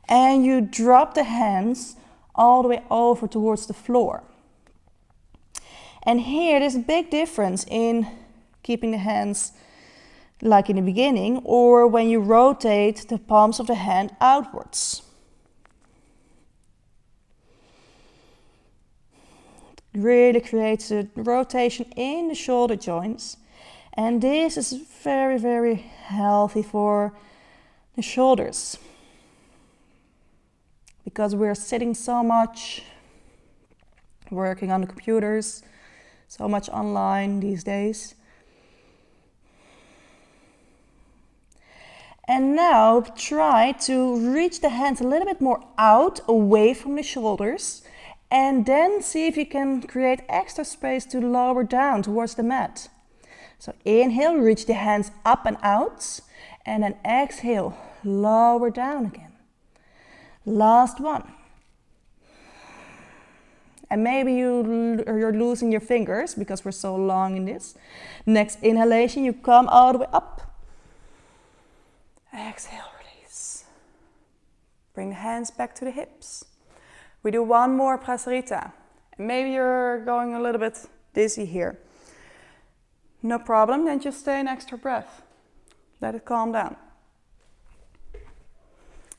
and you drop the hands all the way over towards the floor. And here there's a big difference in keeping the hands like in the beginning, or when you rotate the palms of the hand outwards. It really creates a rotation in the shoulder joints, and this is very, very healthy for the shoulders, because we're sitting so much, working on the computers, so much online these days. And now try to reach the hands a little bit more out, away from the shoulders, and then see if you can create extra space to lower down towards the mat. So inhale, reach the hands up and out, and then exhale, lower down again. Last one. And maybe you're losing your fingers because we're so long in this. Next inhalation, you come all the way up. Exhale, release. Bring the hands back to the hips. We do one more prasarita. Maybe you're going a little bit dizzy here. No problem, then just stay an extra breath. Let it calm down.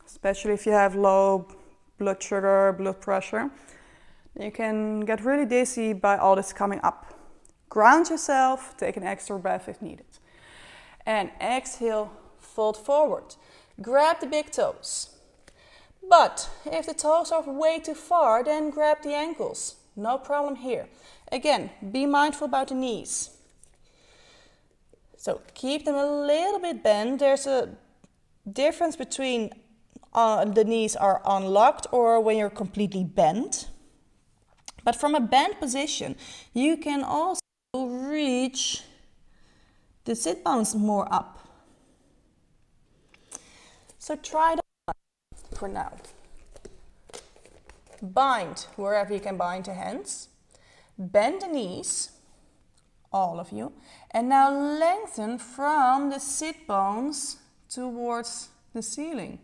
Especially if you have low blood sugar, blood pressure. You can get really dizzy by all this coming up. Ground yourself, take an extra breath if needed. And exhale, fold forward. Grab the big toes. But if the toes are way too far, then grab the ankles. No problem here. Again, be mindful about the knees. So keep them a little bit bent. There's a difference between the knees are unlocked or when you're completely bent. But from a bent position, you can also reach the sit bones more up. So try that for now. Bind wherever you can bind the hands. Bend the knees, all of you. And now lengthen from the sit bones towards the ceiling.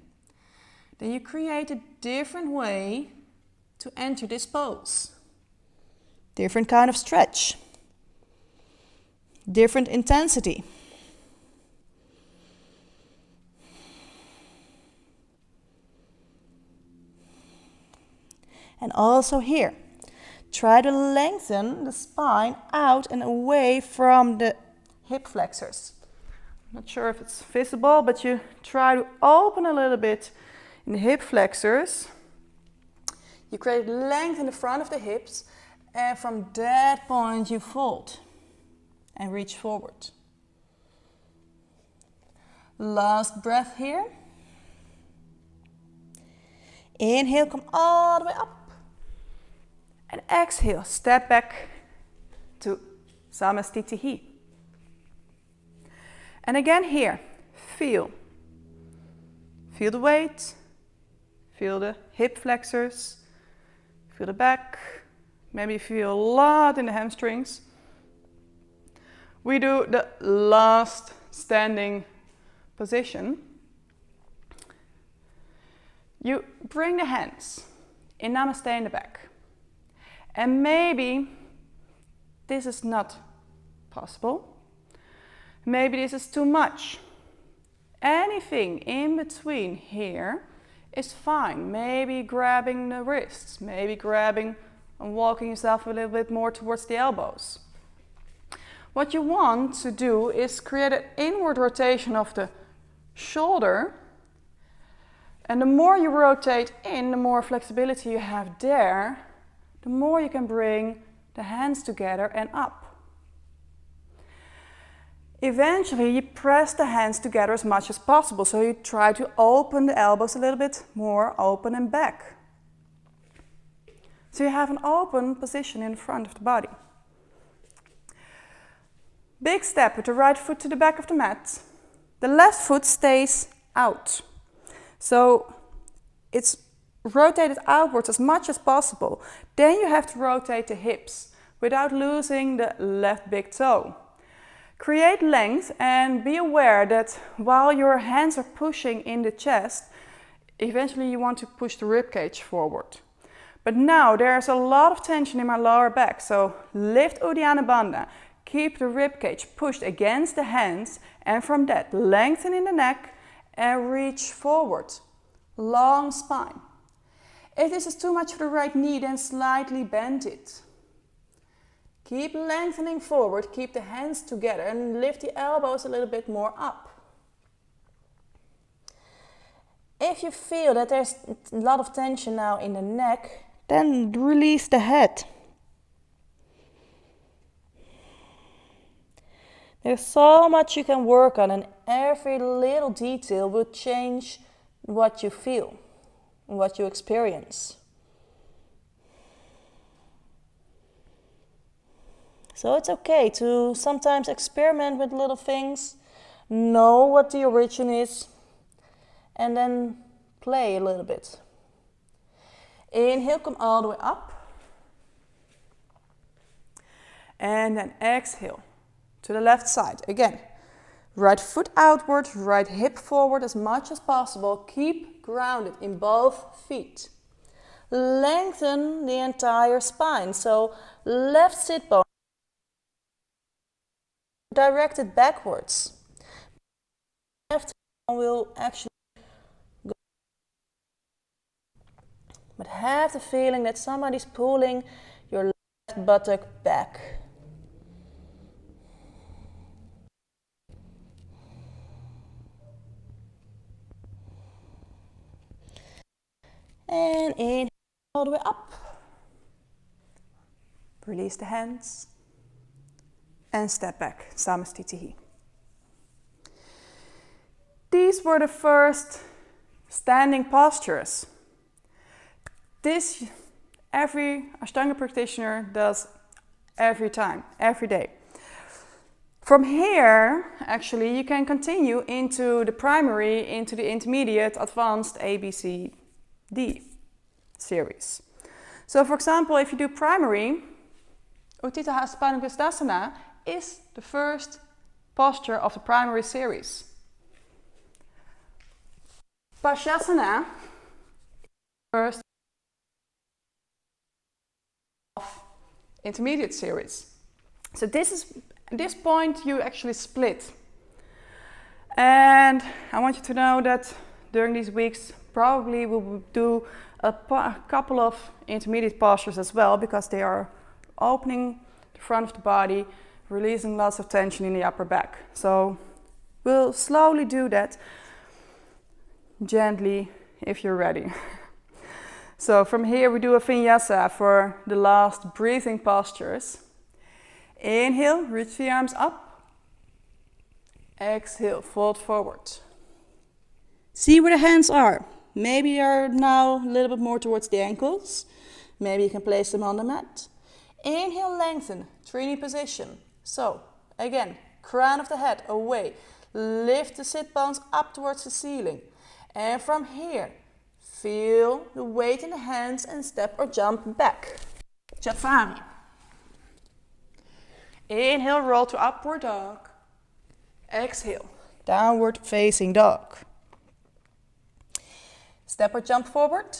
Then you create a different way to enter this pose. Different kind of stretch. Different intensity. And also here, try to lengthen the spine out and away from the hip flexors. I'm not sure if it's visible, but you try to open a little bit in the hip flexors. You create length in the front of the hips, and from that point you fold and reach forward. Last breath here. Inhale, come all the way up. And exhale, step back to Samastitihi. And again here, feel. Feel the weight, feel the hip flexors, feel the back, maybe feel a lot in the hamstrings. We do the last standing position. You bring the hands in Namaste in the back. And maybe this is not possible. Maybe this is too much. Anything in between here is fine. Maybe grabbing the wrists, maybe grabbing and walking yourself a little bit more towards the elbows. What you want to do is create an inward rotation of the shoulder, and the more you rotate in, the more flexibility you have there, the more you can bring the hands together and up. Eventually you press the hands together as much as possible, so you try to open the elbows a little bit more, open and back. So you have an open position in front of the body. Big step with the right foot to the back of the mat. The left foot stays out. So it's rotated outwards as much as possible. Then you have to rotate the hips without losing the left big toe. Create length and be aware that while your hands are pushing in the chest, eventually you want to push the ribcage forward. But now there's a lot of tension in my lower back, so lift Uddiyana Bandha. Keep the ribcage pushed against the hands, and from that lengthen in the neck and reach forward. Long spine. If this is too much for the right knee, then slightly bend it. Keep lengthening forward, keep the hands together and lift the elbows a little bit more up. If you feel that there's a lot of tension now in the neck, then release the head. There's so much you can work on, and every little detail will change what you feel, what you experience. So it's okay to sometimes experiment with little things, know what the origin is, and then play a little bit. Inhale, come all the way up. And then exhale to the left side. Again, right foot outward, right hip forward as much as possible. Keep grounded in both feet. Lengthen the entire spine. So left sit bone directed backwards. Left will actually go. But have the feeling that somebody's pulling your left buttock back. And inhale all the way up. Release the hands. And step back, Samastitihi. These were the first standing postures. This every Ashtanga practitioner does every time, every day. From here, actually, you can continue into the primary, into the intermediate, advanced ABCD series. So for example, if you do primary, Utthita Hasthapāṇikasthasana is the first posture of the primary series. Paschasana is the first of intermediate series. So at this point you actually split. And I want you to know that during these weeks probably we will do a couple of intermediate postures as well, because they are opening the front of the body, releasing lots of tension in the upper back. So we'll slowly do that, gently if you're ready. So from here we do a Vinyasa for the last breathing postures. Inhale, reach the arms up. Exhale, fold forward. See where the hands are. Maybe you're now a little bit more towards the ankles. Maybe you can place them on the mat. Inhale, lengthen, Trini position. So, again, crown of the head away. Lift the sit bones up towards the ceiling. And from here, feel the weight in the hands and step or jump back. Chatvari. Inhale, roll to upward dog. Exhale, downward facing dog. Step or jump forward.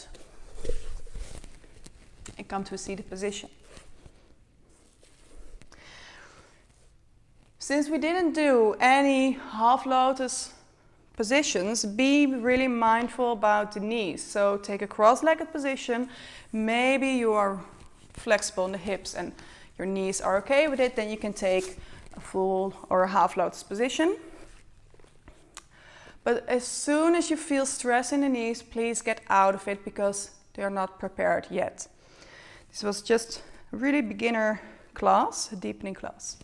And come to a seated position. Since we didn't do any half lotus positions, be really mindful about the knees. So take a cross-legged position. Maybe you are flexible in the hips and your knees are okay with it, then you can take a full or a half lotus position. But as soon as you feel stress in the knees, please get out of it because they are not prepared yet. This was just a really beginner class, a deepening class.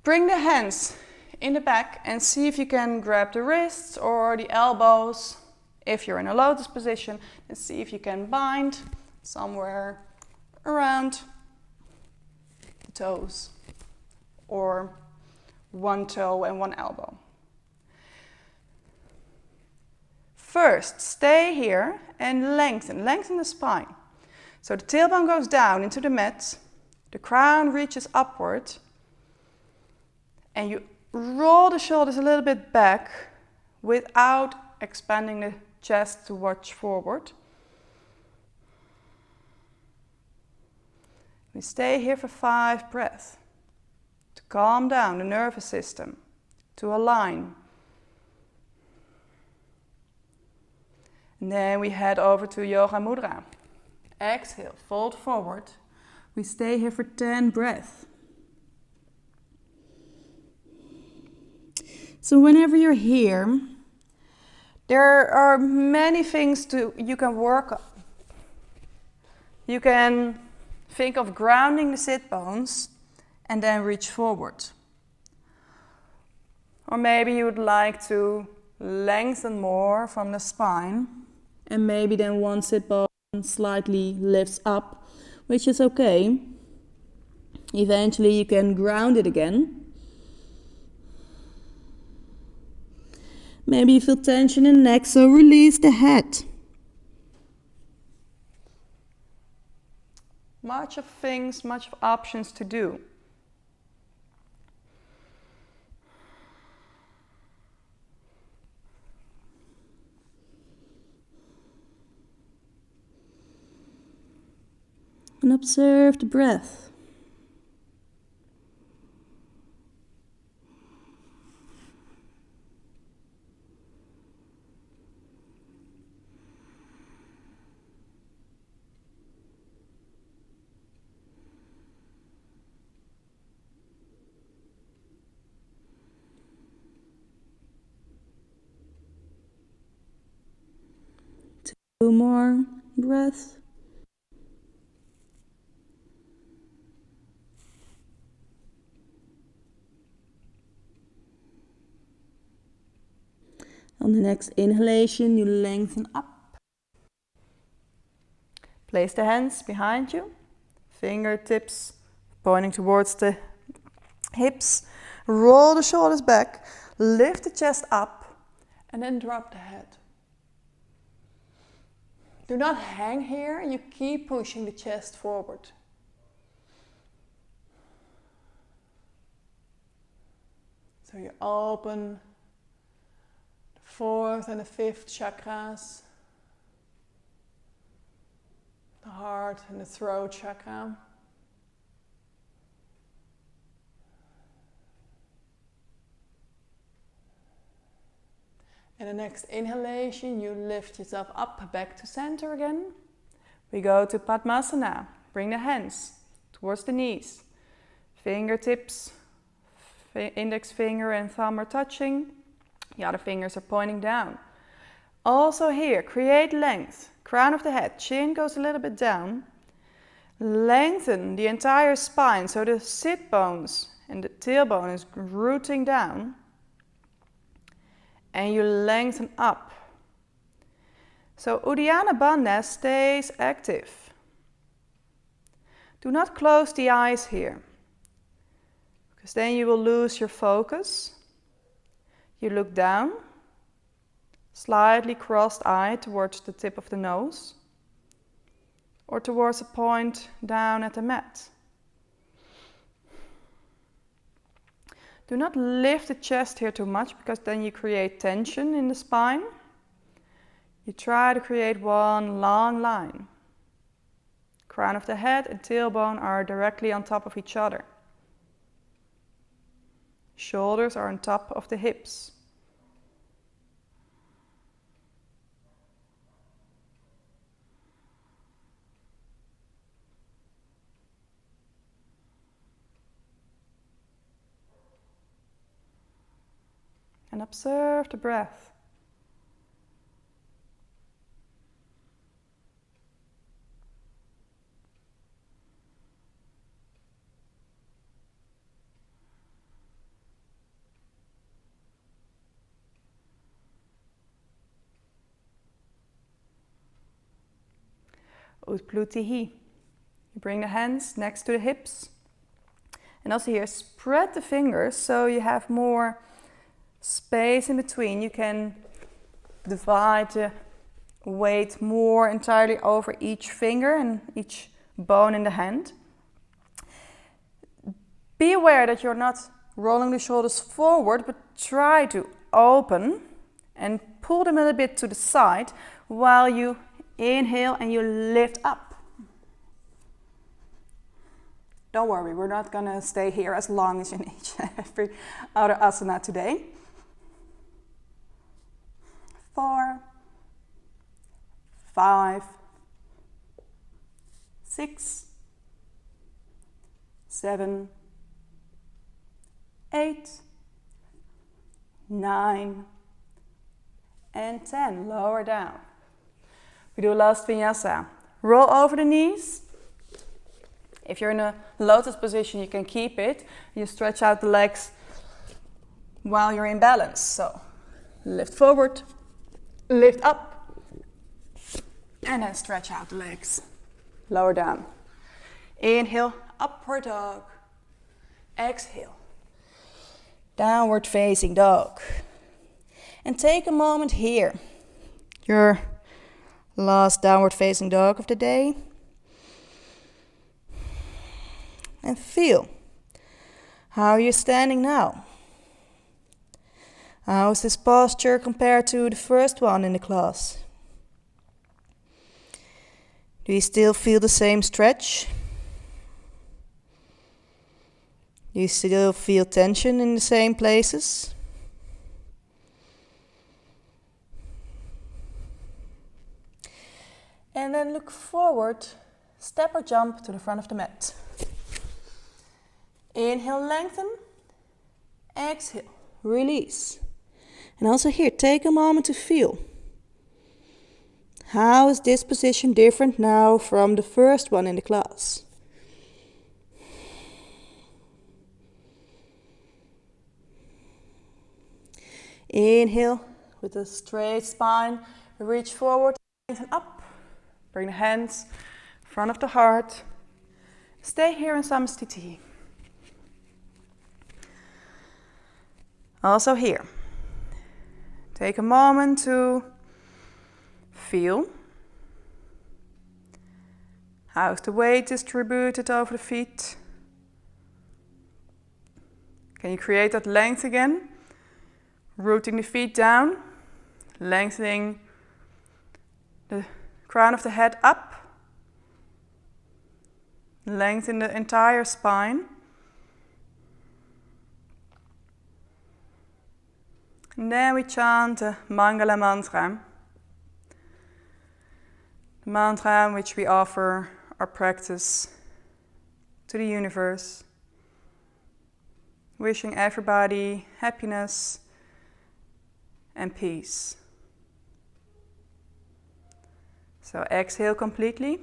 Bring the hands in the back and see if you can grab the wrists or the elbows. If you're in a lotus position, and see if you can bind somewhere around the toes or one toe and one elbow. First, stay here and lengthen the spine. So the tailbone goes down into the mat, the crown reaches upward, and you roll the shoulders a little bit back without expanding the chest to watch forward. We stay here for 5 breaths to calm down the nervous system, to align. And then we head over to Yoga Mudra. Exhale, fold forward. We stay here for 10 breaths. So whenever you're here, there are many things you can work on. You can think of grounding the sit bones and then reach forward. Or maybe you would like to lengthen more from the spine and maybe then one sit bone slightly lifts up, which is okay. Eventually you can ground it again. Maybe you feel tension in the neck, so release the head. Much of options to do. And observe the breath. Two more breaths. On the next inhalation, you lengthen up. Place the hands behind you, fingertips pointing towards the hips. Roll the shoulders back, lift the chest up, and then drop the head. Do not hang here, you keep pushing the chest forward. So you open the 4th and the 5th chakras, the heart and the throat chakra. And the next inhalation, you lift yourself up, back to center again. We go to Padmasa. Bring the hands towards the knees. Fingertips, index finger and thumb are touching. The other fingers are pointing down. Also here, create length. Crown of the head, chin goes a little bit down. Lengthen the entire spine, so the sit bones and the tailbone is rooting down. And you lengthen up. So Uddiyana Bandha stays active. Do not close the eyes here, because then you will lose your focus. You look down, slightly crossed eye towards the tip of the nose, or towards a point down at the mat. Do not lift the chest here too much, because then you create tension in the spine. You try to create one long line. Crown of the head and tailbone are directly on top of each other. Shoulders are on top of the hips. And observe the breath. Utplutihi. You bring the hands next to the hips. And also here, spread the fingers so you have more space in between. You can divide the weight more entirely over each finger and each bone in the hand. Be aware that you're not rolling the shoulders forward, but try to open and pull them a little bit to the side while you inhale and you lift up. Don't worry, we're not gonna stay here as long as in each every other asana today. 4, 5, 6, 7, 8, 9, and 10. Lower down. We do last vinyasa. Roll over the knees. If you're in a lotus position, you can keep it. You stretch out the legs while you're in balance. So lift forward, lift up, and then stretch out the legs. Lower down. Inhale, upward dog. Exhale, downward facing dog. And take a moment here. Your last downward facing dog of the day. And feel how you're standing now. How is this posture compared to the first one in the class? Do you still feel the same stretch? Do you still feel tension in the same places? And then look forward, step or jump to the front of the mat. Inhale, lengthen. Exhale, release. And also here, take a moment to feel. How is this position different now from the first one in the class? Inhale, with a straight spine, reach forward, lengthen up. Bring the hands in front of the heart. Stay here in Samastiti. Also here, take a moment to feel. How's the weight distributed over the feet? Can you create that length again? Rooting the feet down, lengthening the crown of the head up, lengthen the entire spine. And then we chant the Mangala mantra. The mantra in which we offer our practice to the universe, wishing everybody happiness and peace. So exhale completely.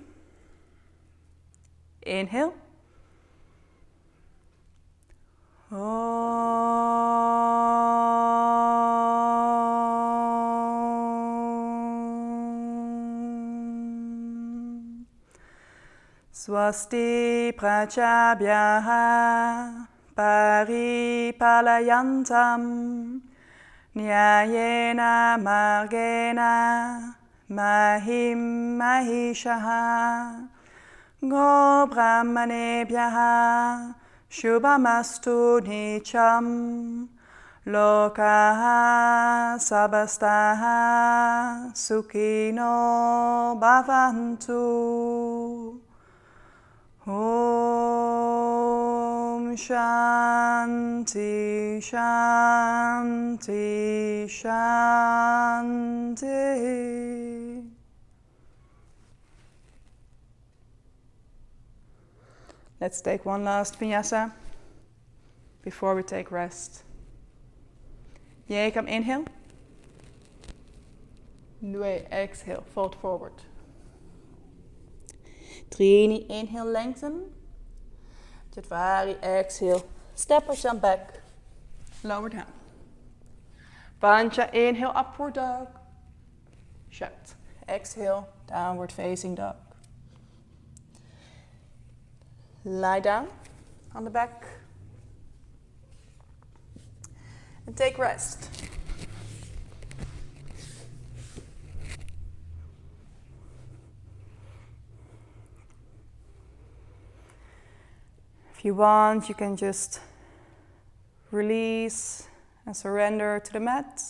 Inhale. Swasti prajabhyaha paripalayantam nyayena margena mahim mahishaha go brahmanebhyaha shubhamastu nicham lokaha sabastaha sukhino bhavantu. Om Shanti, Shanti, Shanti. Let's take one last Vinyasa before we take rest. Yekam, inhale. 2, exhale, fold forward. 3, inhale, lengthen. Chatvari, exhale, step or jump back. Lower down. Pancha, inhale, upward dog. Shut. Exhale, downward facing dog. Lie down on the back. And take rest. If you want, you can just release and surrender to the mat.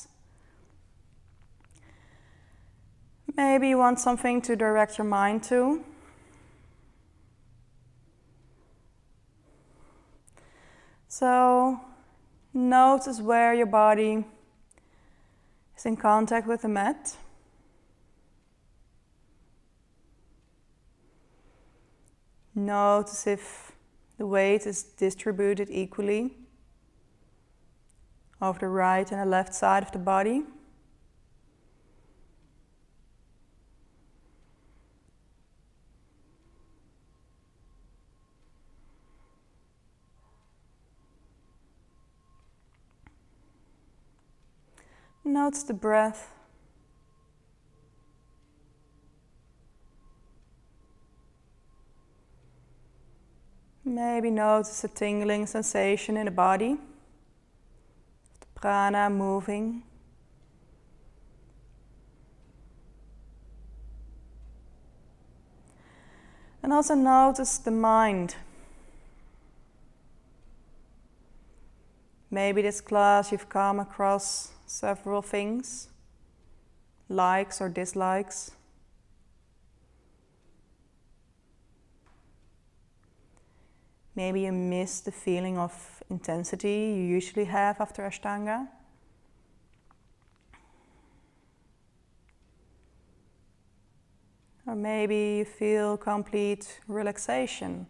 Maybe you want something to direct your mind to. So notice where your body is in contact with the mat. Notice if the weight is distributed equally over the right and the left side of the body. Notice the breath. Maybe notice a tingling sensation in the body. The prana moving. And also notice the mind. Maybe this class you've come across several things, likes or dislikes. Maybe you miss the feeling of intensity you usually have after Ashtanga. Or maybe you feel complete relaxation.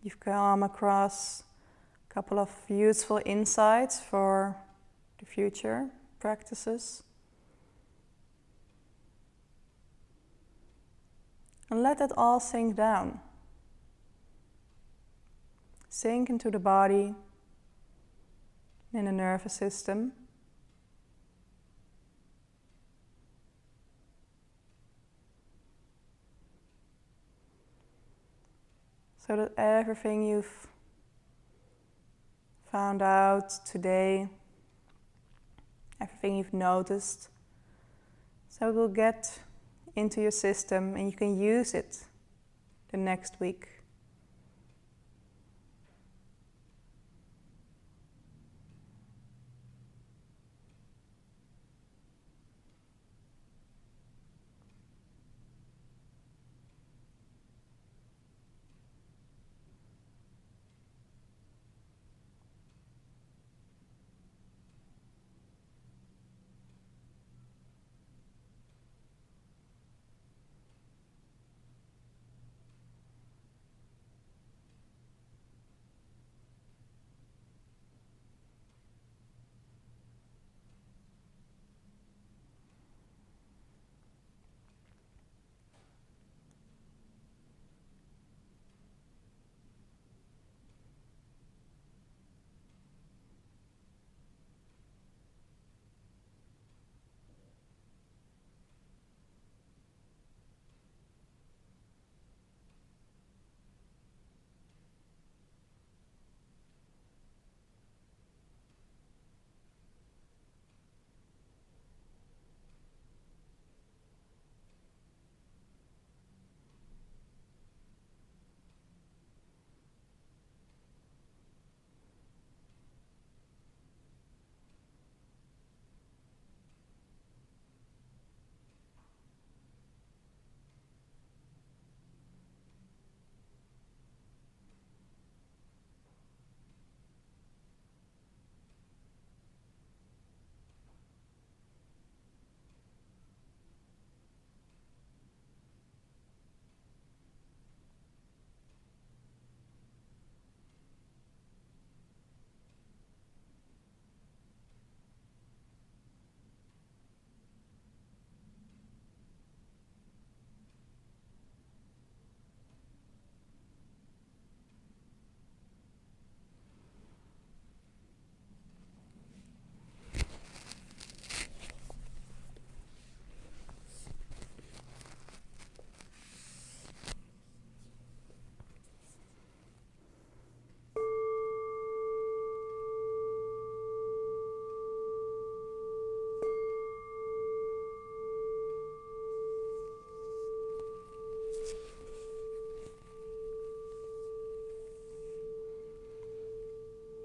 You've come across a couple of useful insights for the future practices. And let that all sink down. Sink into the body and the nervous system. So that everything you've found out today, everything you've noticed, so it will get into your system and you can use it the next week.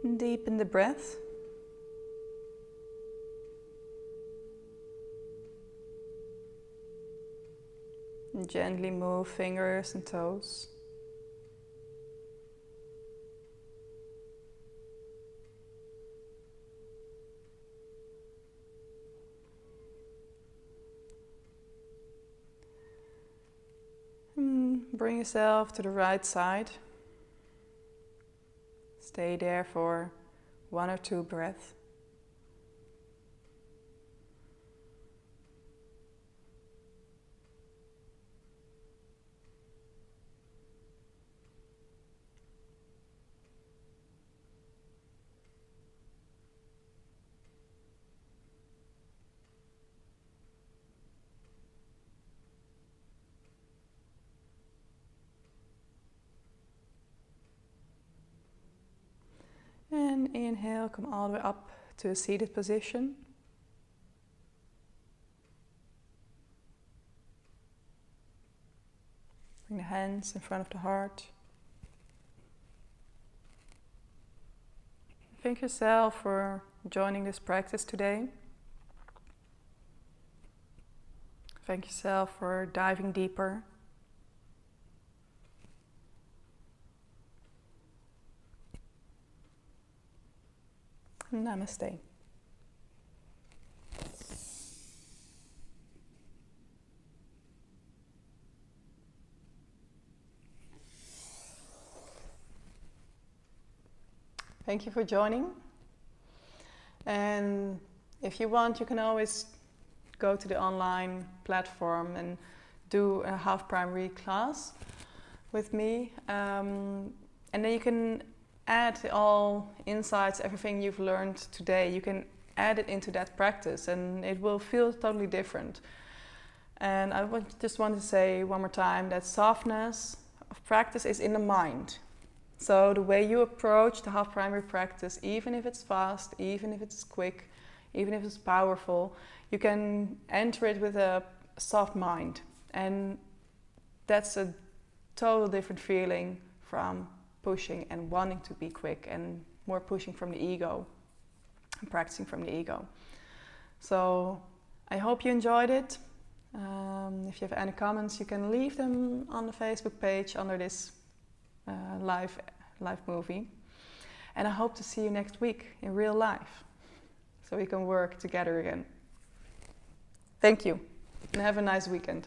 Deepen the breath. And gently move fingers and toes. Bring yourself to the right side. Stay there for 1 or 2 breaths. And inhale, come all the way up to a seated position. Bring the hands in front of the heart. Thank yourself for joining this practice today. Thank yourself for diving deeper. Namaste. Thank you for joining. And if you want, you can always go to the online platform and do a half primary class with me. And then you can add all insights, everything you've learned today, you can add it into that practice and it will feel totally different. And I just want to say one more time that softness of practice is in the mind. So the way you approach the half primary practice, even if it's fast, even if it's quick, even if it's powerful, you can enter it with a soft mind. And that's a total different feeling from pushing and wanting to be quick and more pushing from the ego and practicing from the ego. So I hope you enjoyed it. If you have any comments, you can leave them on the Facebook page under this live movie. And I hope to see you next week in real life so we can work together again. Thank you and have a nice weekend.